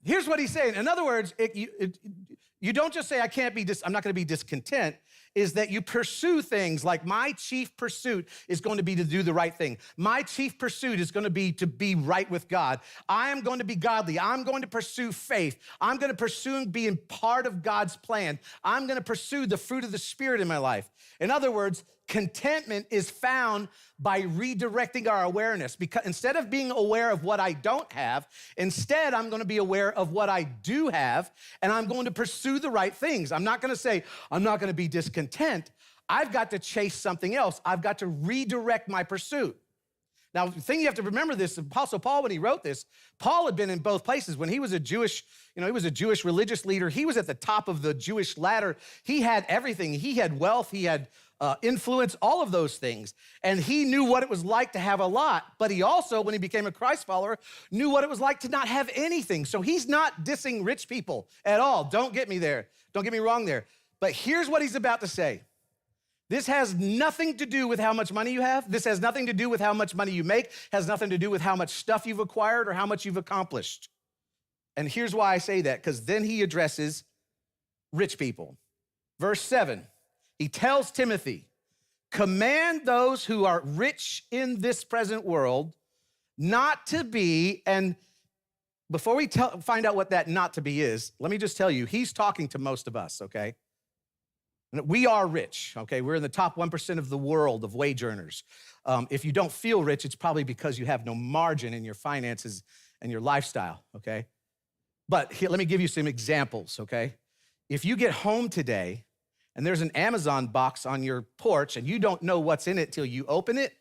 Here's what he's saying. In other words, you don't just say, I'm not going to be discontent. is that you pursue things like my chief pursuit is going to be to do the right thing. My chief pursuit is going to be right with God. I am going to be godly. I'm going to pursue faith. I'm going to pursue being part of God's plan. I'm going to pursue the fruit of the Spirit in my life. In other words, contentment is found by redirecting our awareness. Because instead of being aware of what I don't have, instead I'm going to be aware of what I do have, and I'm going to pursue the right things. I'm not going to say, I'm not going to be discontent. I've got to chase something else. I've got to redirect my pursuit. Now, the thing you have to remember this, Apostle Paul, when he wrote this, Paul had been in both places. When he was a Jewish, he was a Jewish religious leader. He was at the top of the Jewish ladder. He had everything. He had wealth. He had influence, all of those things. And he knew what it was like to have a lot. But he also, when he became a Christ follower, knew what it was like to not have anything. So he's not dissing rich people at all. Don't get me there. Don't get me wrong there. But here's what he's about to say. This has nothing to do with how much money you have. This has nothing to do with how much money you make. Has nothing to do with how much stuff you've acquired or how much you've accomplished. And here's why I say that, because then he addresses rich people. Verse 7, he tells Timothy, command those who are rich in this present world not to be, and before we find out what that not to be is, let me just tell you, he's talking to most of us, okay? We are rich, okay? We're in the top 1% of the world of wage earners. If you don't feel rich, it's probably because you have no margin in your finances and your lifestyle, okay? But here, let me give you some examples, okay? If you get home today and there's an Amazon box on your porch and you don't know what's in it till you open it,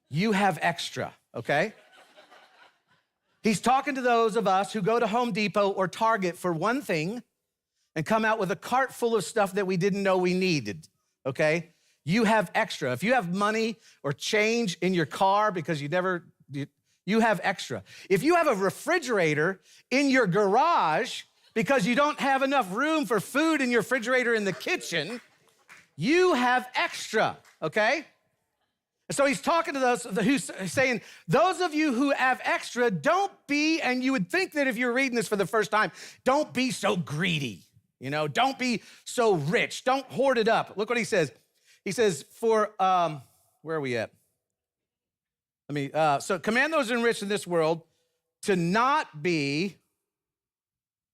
you have extra, okay? He's talking to those of us who go to Home Depot or Target for one thing and come out with a cart full of stuff that we didn't know we needed, okay? You have extra. If you have money or change in your car because you have extra. If you have a refrigerator in your garage because you don't have enough room for food in your refrigerator in the kitchen, you have extra, okay? So he's talking to those who's saying, those of you who have extra, don't be, and you would think that if you're reading this for the first time, don't be so greedy. Don't be so rich. Don't hoard it up. Look what he says. He says, where are we at? So command those enriched in this world to not be,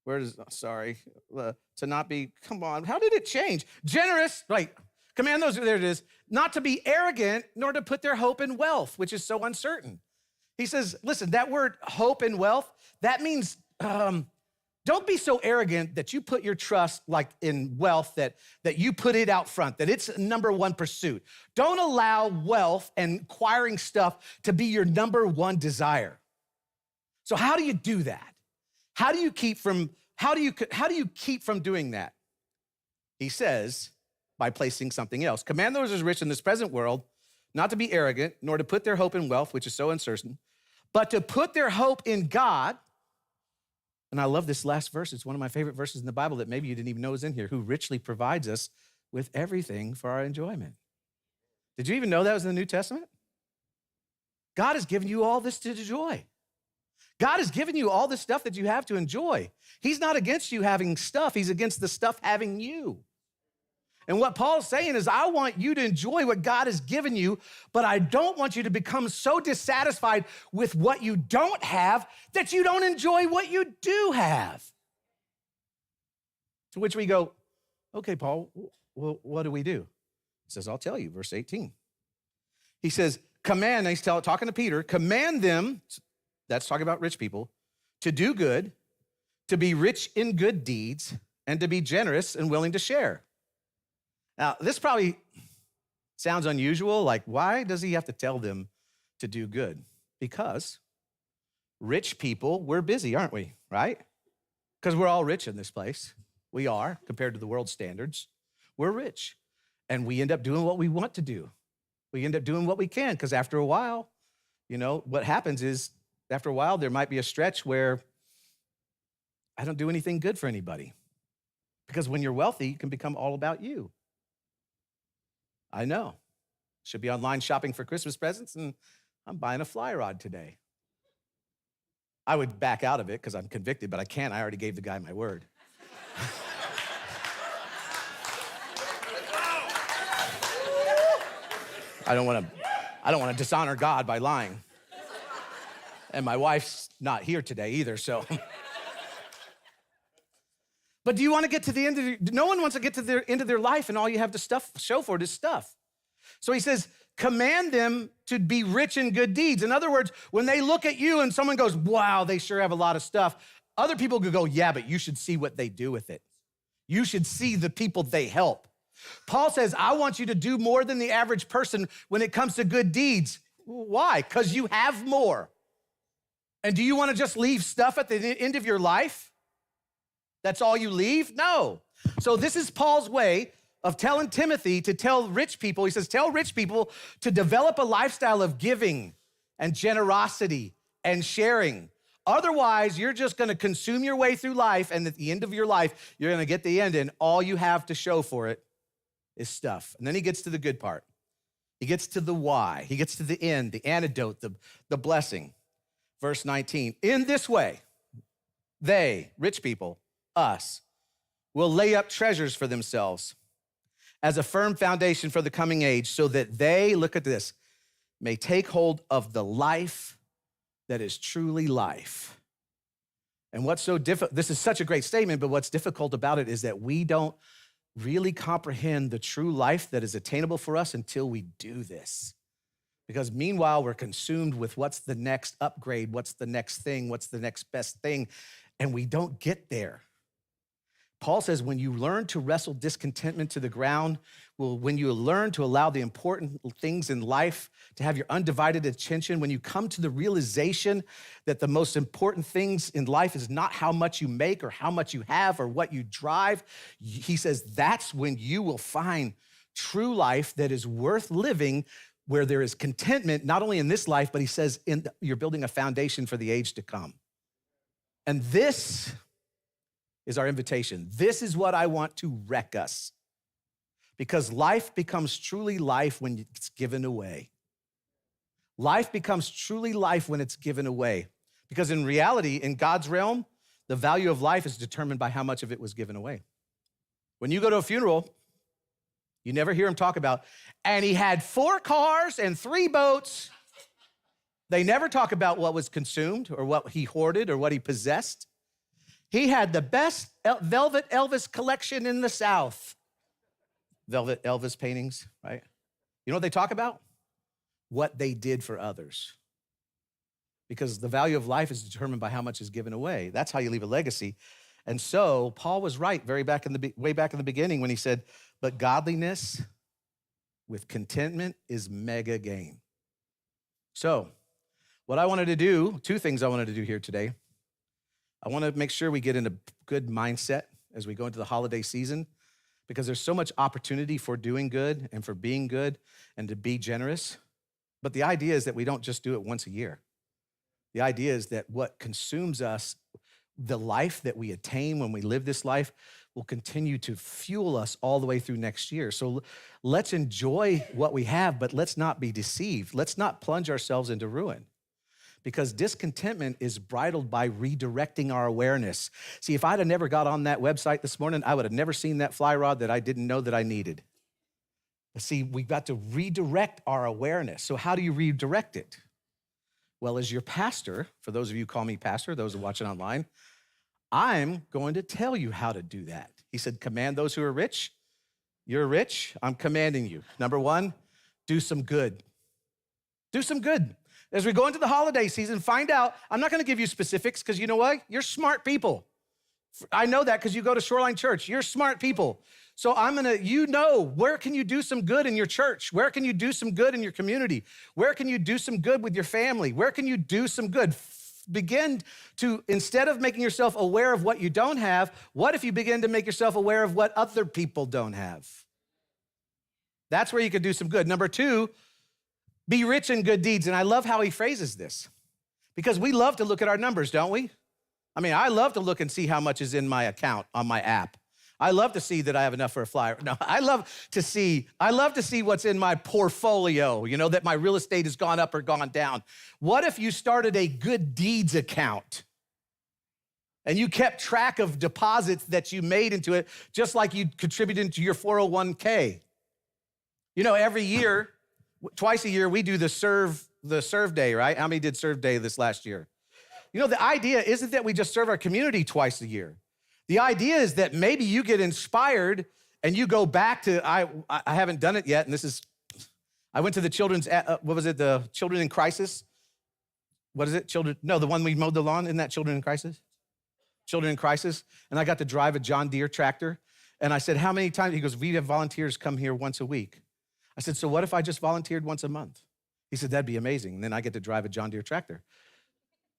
to not be, come on, how did it change? Generous, right. Command those, there it is, not to be arrogant, nor to put their hope in wealth, which is so uncertain. He says, listen, that word hope and wealth, that means, don't be so arrogant that you put your trust like in wealth, that you put it out front, that it's number one pursuit. Don't allow wealth and acquiring stuff to be your number one desire. So how do you do that? How do you keep from doing that? He says, by placing something else. Command those who are rich in this present world not to be arrogant, nor to put their hope in wealth, which is so uncertain, but to put their hope in God. And I love this last verse. It's one of my favorite verses in the Bible that maybe you didn't even know is in here, who richly provides us with everything for our enjoyment. Did you even know that was in the New Testament? God has given you all this to enjoy. God has given you all this stuff that you have to enjoy. He's not against you having stuff. He's against the stuff having you. And what Paul's saying is, I want you to enjoy what God has given you, but I don't want you to become so dissatisfied with what you don't have that you don't enjoy what you do have. To which we go, okay, Paul, well, what do we do? He says, I'll tell you, verse 18. He says, command, he's talking to Peter, command them, that's talking about rich people, to do good, to be rich in good deeds, and to be generous and willing to share. Now, this probably sounds unusual, like why does he have to tell them to do good? Because rich people, we're busy, aren't we, right? Because we're all rich in this place. We are, compared to the world standards. We're rich, and we end up doing what we want to do. We end up doing what we can, because after a while, what happens is, after a while, there might be a stretch where I don't do anything good for anybody. Because when you're wealthy, it can become all about you. I know. Should be online shopping for Christmas presents, and I'm buying a fly rod today. I would back out of it because I'm convicted, but I can't. I already gave the guy my word. I don't want to dishonor God by lying. And my wife's not here today either, so. But do you want to get to the end of no one wants to get to the end of their life and all you have to show for it is stuff. So he says, command them to be rich in good deeds. In other words, when they look at you and someone goes, wow, they sure have a lot of stuff, other people could go, yeah, but you should see what they do with it. You should see the people they help. Paul says, I want you to do more than the average person when it comes to good deeds. Why? Because you have more. And do you want to just leave stuff at the end of your life? That's all you leave? No. So this is Paul's way of telling Timothy to tell rich people. He says, tell rich people to develop a lifestyle of giving and generosity and sharing. Otherwise, you're just going to consume your way through life, and at the end of your life, you're going to get the end, and all you have to show for it is stuff. And then he gets to the good part. He gets to the why. He gets to the end, the antidote, the blessing. Verse 19, in this way, they, rich people, us, will lay up treasures for themselves as a firm foundation for the coming age, so that they, look at this, may take hold of the life that is truly life. And what's so difficult, this is such a great statement, but what's difficult about it is that we don't really comprehend the true life that is attainable for us until we do this. Because meanwhile, we're consumed with what's the next upgrade, what's the next thing, what's the next best thing, and we don't get there. Paul says, when you learn to wrestle discontentment to the ground, when you learn to allow the important things in life to have your undivided attention, when you come to the realization that the most important things in life is not how much you make or how much you have or what you drive, he says that's when you will find true life that is worth living, where there is contentment, not only in this life, but he says you're building a foundation for the age to come. And this is our invitation. This is what I want to wreck us. Because life becomes truly life when it's given away. Life becomes truly life when it's given away. Because in reality, in God's realm, the value of life is determined by how much of it was given away. When you go to a funeral, you never hear him talk about, and he had 4 cars and 3 boats. They never talk about what was consumed or what he hoarded or what he possessed. He had the best Velvet Elvis collection in the South. Velvet Elvis paintings, right? You know what they talk about? What they did for others. Because the value of life is determined by how much is given away. That's how you leave a legacy. And so Paul was right way back in the beginning when he said, but godliness with contentment is mega gain. So what I wanted to do, 2 things I wanted to do here today. I want to make sure we get in a good mindset as we go into the holiday season, because there's so much opportunity for doing good and for being good and to be generous. But the idea is that we don't just do it once a year. The idea is that what consumes us, the life that we attain when we live this life, will continue to fuel us all the way through next year. So let's enjoy what we have, but let's not be deceived. Let's not plunge ourselves into ruin. Because discontentment is bridled by redirecting our awareness. See, if I'd have never got on that website this morning, I would have never seen that fly rod that I didn't know that I needed. But see, we've got to redirect our awareness. So how do you redirect it? Well, as your pastor, for those of you who call me pastor, those who are watching online, I'm going to tell you how to do that. He said, command those who are rich. You're rich, I'm commanding you. Number 1, do some good. Do some good. As we go into the holiday season, find out, I'm not gonna give you specifics because you know what? You're smart people. I know that because you go to Shoreline Church. You're smart people. So where can you do some good in your church? Where can you do some good in your community? Where can you do some good with your family? Where can you do some good? Begin to, instead of making yourself aware of what you don't have, what if you begin to make yourself aware of what other people don't have? That's where you can do some good. Number 2, be rich in good deeds. And I love how he phrases this, because we love to look at our numbers, don't we? I mean, I love to look and see how much is in my account on my app. I love to see that I have enough for a flyer. No, I love to see what's in my portfolio, that my real estate has gone up or gone down. What if you started a good deeds account and you kept track of deposits that you made into it, just like you contributed into your 401k? Every year, Twice a year, we do the serve day, right? How many did serve day this last year? You know, the idea isn't that we just serve our community twice a year. The idea is that maybe you get inspired and you go back to, I haven't done it yet, and I went to the children's, the Children in Crisis? What is it? The one we mowed the lawn, isn't that Children in Crisis? Children in Crisis. And I got to drive a John Deere tractor. And I said, how many times? He goes, we have volunteers come here once a week. I said, so what if I just volunteered once a month? He said, that'd be amazing. And then I get to drive a John Deere tractor.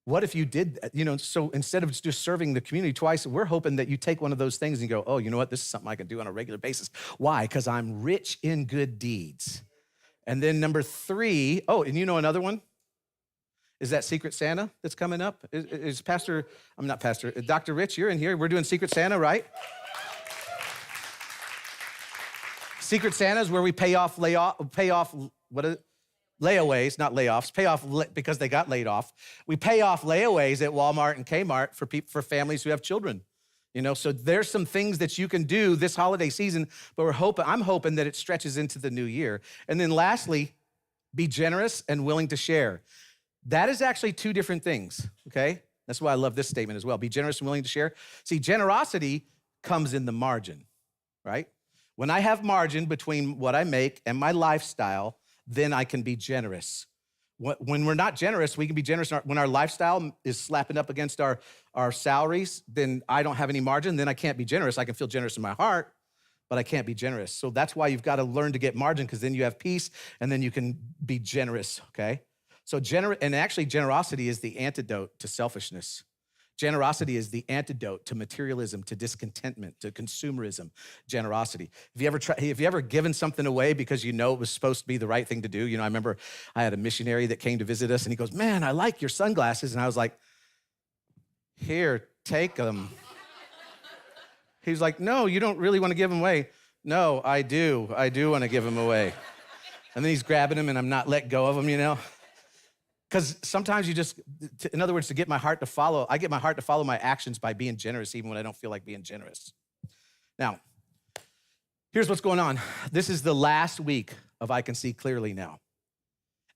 What if you did that? You know, so instead of just serving the community twice, we're hoping that you take one of those things and go, oh, you know what? This is something I can do on a regular basis. Why? Because I'm rich in good deeds. And then number 3, and you know another one? Is that Secret Santa that's coming up? Dr. Rich, you're in here. We're doing Secret Santa, right? Secret Santa is where we pay off, layaways, not layoffs, pay off because they got laid off. We pay off layaways at Walmart and Kmart for families who have children. You know, so there's some things that you can do this holiday season, but I'm hoping that it stretches into the new year. And then lastly, be generous and willing to share. That is actually 2 different things, okay? That's why I love this statement as well. Be generous and willing to share. See, generosity comes in the margin, right? When I have margin between what I make and my lifestyle, then I can be generous. When we're not generous, we can be generous. When our lifestyle is slapping up against our salaries, then I don't have any margin, then I can't be generous. I can feel generous in my heart, but I can't be generous. So that's why you've got to learn to get margin, because then you have peace and then you can be generous, okay? So generosity is the antidote to selfishness. Generosity is the antidote to materialism, to discontentment, to consumerism. Generosity. Have you ever given something away because you know it was supposed to be the right thing to do? You know, I remember I had a missionary that came to visit us, and he goes, "Man, I like your sunglasses." And I was like, "Here, take them." He's like, "No, you don't really want to give them away." "No, I do. I do want to give them away." And then he's grabbing them, and I'm not let go of them, you know? Because sometimes in other words, to get my heart to follow, I get my heart to follow my actions by being generous, even when I don't feel like being generous. Now, here's what's going on. This is the last week of I Can See Clearly Now.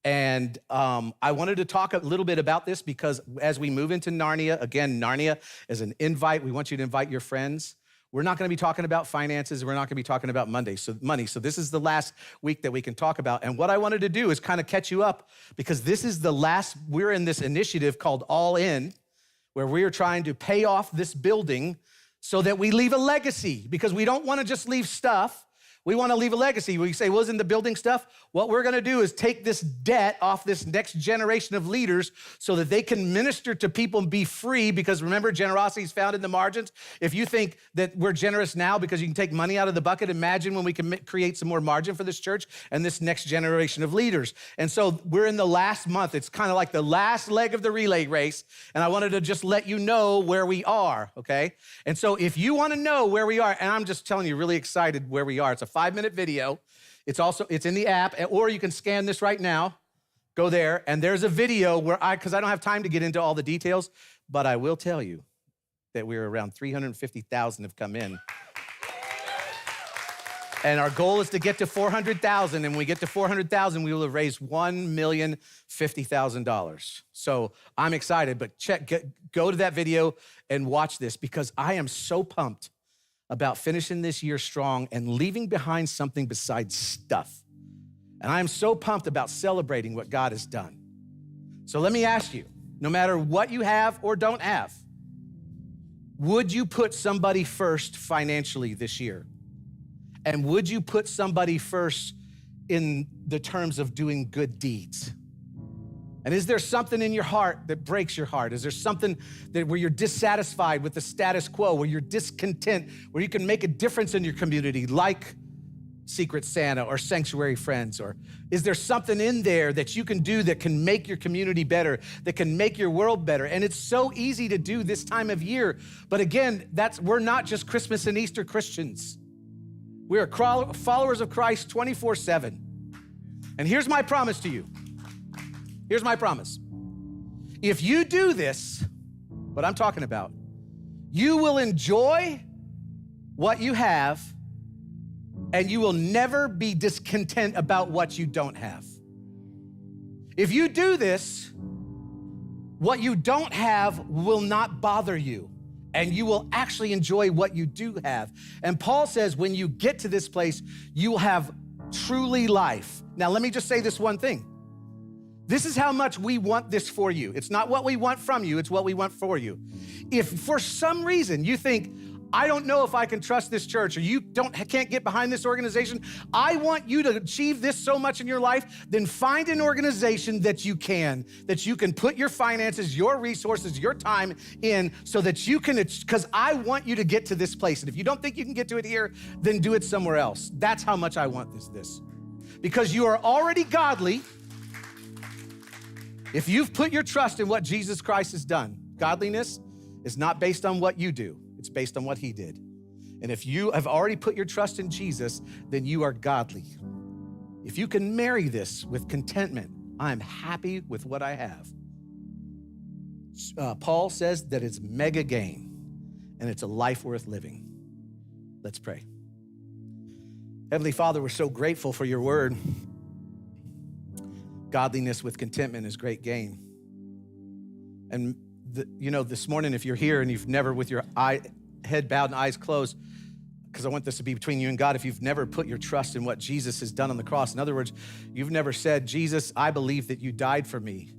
And I wanted to talk a little bit about this because as we move into Narnia, again, Narnia is an invite. We want you to invite your friends. We're not going to be talking about finances. We're not going to be talking about money. So this is the last week that we can talk about. And what I wanted to do is kind of catch you up, because this is we're in this initiative called All In, where we are trying to pay off this building so that we leave a legacy, because we don't want to just leave stuff. We want to leave a legacy. We say, well, isn't the building stuff? What we're going to do is take this debt off this next generation of leaders so that they can minister to people and be free, because remember, generosity is found in the margins. If you think that we're generous now because you can take money out of the bucket, imagine when we can create some more margin for this church and this next generation of leaders. And so we're in the last month. It's kind of like the last leg of the relay race, and I wanted to just let you know where we are, okay? And so if you want to know where we are, and I'm just telling you, really excited where we are. It's a 5-minute video. It's in the app, or you can scan this right now. Go there, and there's a video because I don't have time to get into all the details, but I will tell you that we're around 350,000 have come in. And our goal is to get to 400,000, and when we get to 400,000, we will have raised $1,050,000. So I'm excited, but go to that video and watch this, because I am so pumped about finishing this year strong and leaving behind something besides stuff. And I am so pumped about celebrating what God has done. So let me ask you, no matter what you have or don't have, would you put somebody first financially this year? And would you put somebody first in the terms of doing good deeds? And is there something in your heart that breaks your heart? Is there something where you're dissatisfied with the status quo, where you're discontent, where you can make a difference in your community, like Secret Santa or Sanctuary Friends? Or is there something in there that you can do that can make your community better, that can make your world better? And it's so easy to do this time of year. But again, we're not just Christmas and Easter Christians. We are followers of Christ 24/7. And here's my promise to you. Here's my promise. If you do this, what I'm talking about, you will enjoy what you have, and you will never be discontent about what you don't have. If you do this, what you don't have will not bother you, and you will actually enjoy what you do have. And Paul says when you get to this place, you will have truly life. Now, let me just say this one thing. This is how much we want this for you. It's not what we want from you, it's what we want for you. If for some reason you think, I don't know if I can trust this church, or you can't get behind this organization, I want you to achieve this so much in your life, then find an organization that you can put your finances, your resources, your time in, so that you can, because I want you to get to this place. And if you don't think you can get to it here, then do it somewhere else. That's how much I want this. Because you are already godly. If you've put your trust in what Jesus Christ has done, godliness is not based on what you do. It's based on what he did. And if you have already put your trust in Jesus, then you are godly. If you can marry this with contentment, I'm happy with what I have. Paul says that it's mega gain and it's a life worth living. Let's pray. Heavenly Father, we're so grateful for your word. Godliness with contentment is great gain. And this morning, if you're here and you've never, with your head bowed and eyes closed, because I want this to be between you and God, if you've never put your trust in what Jesus has done on the cross, in other words, you've never said, Jesus, I believe that you died for me,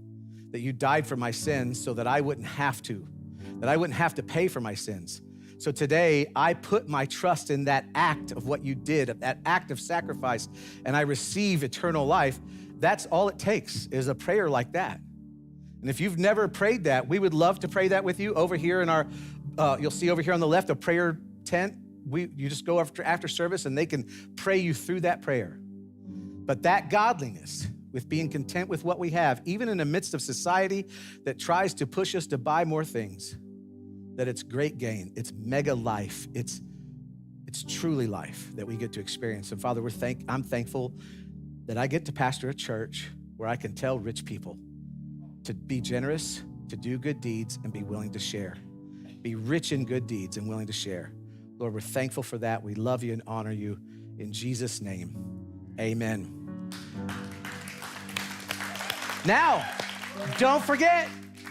that you died for my sins so that I wouldn't have to pay for my sins. So today, I put my trust in that act of what you did, that act of sacrifice, and I receive eternal life. That's all it takes, is a prayer like that. And if you've never prayed that, we would love to pray that with you. Over here in our, you'll see over here on the left, a prayer tent. You just go after service and they can pray you through that prayer. But that godliness with being content with what we have, even in the midst of society that tries to push us to buy more things, that it's great gain. It's mega life. It's truly life that we get to experience. And Father, I'm thankful that I get to pastor a church where I can tell rich people to be generous, to do good deeds, and be willing to share. Be rich in good deeds and willing to share. Lord, we're thankful for that. We love you and honor you. In Jesus' name, amen. Now, don't forget,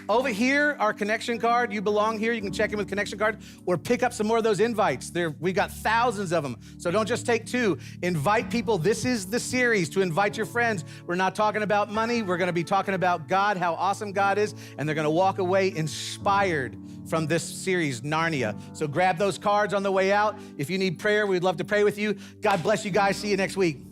over here, our connection card, you belong here. You can check in with connection card or pick up some more of those invites. We've got thousands of them. So don't just take 2. Invite people. This is the series to invite your friends. We're not talking about money. We're going to be talking about God, how awesome God is, and they're going to walk away inspired from this series, Narnia. So grab those cards on the way out. If you need prayer, we'd love to pray with you. God bless you guys. See you next week.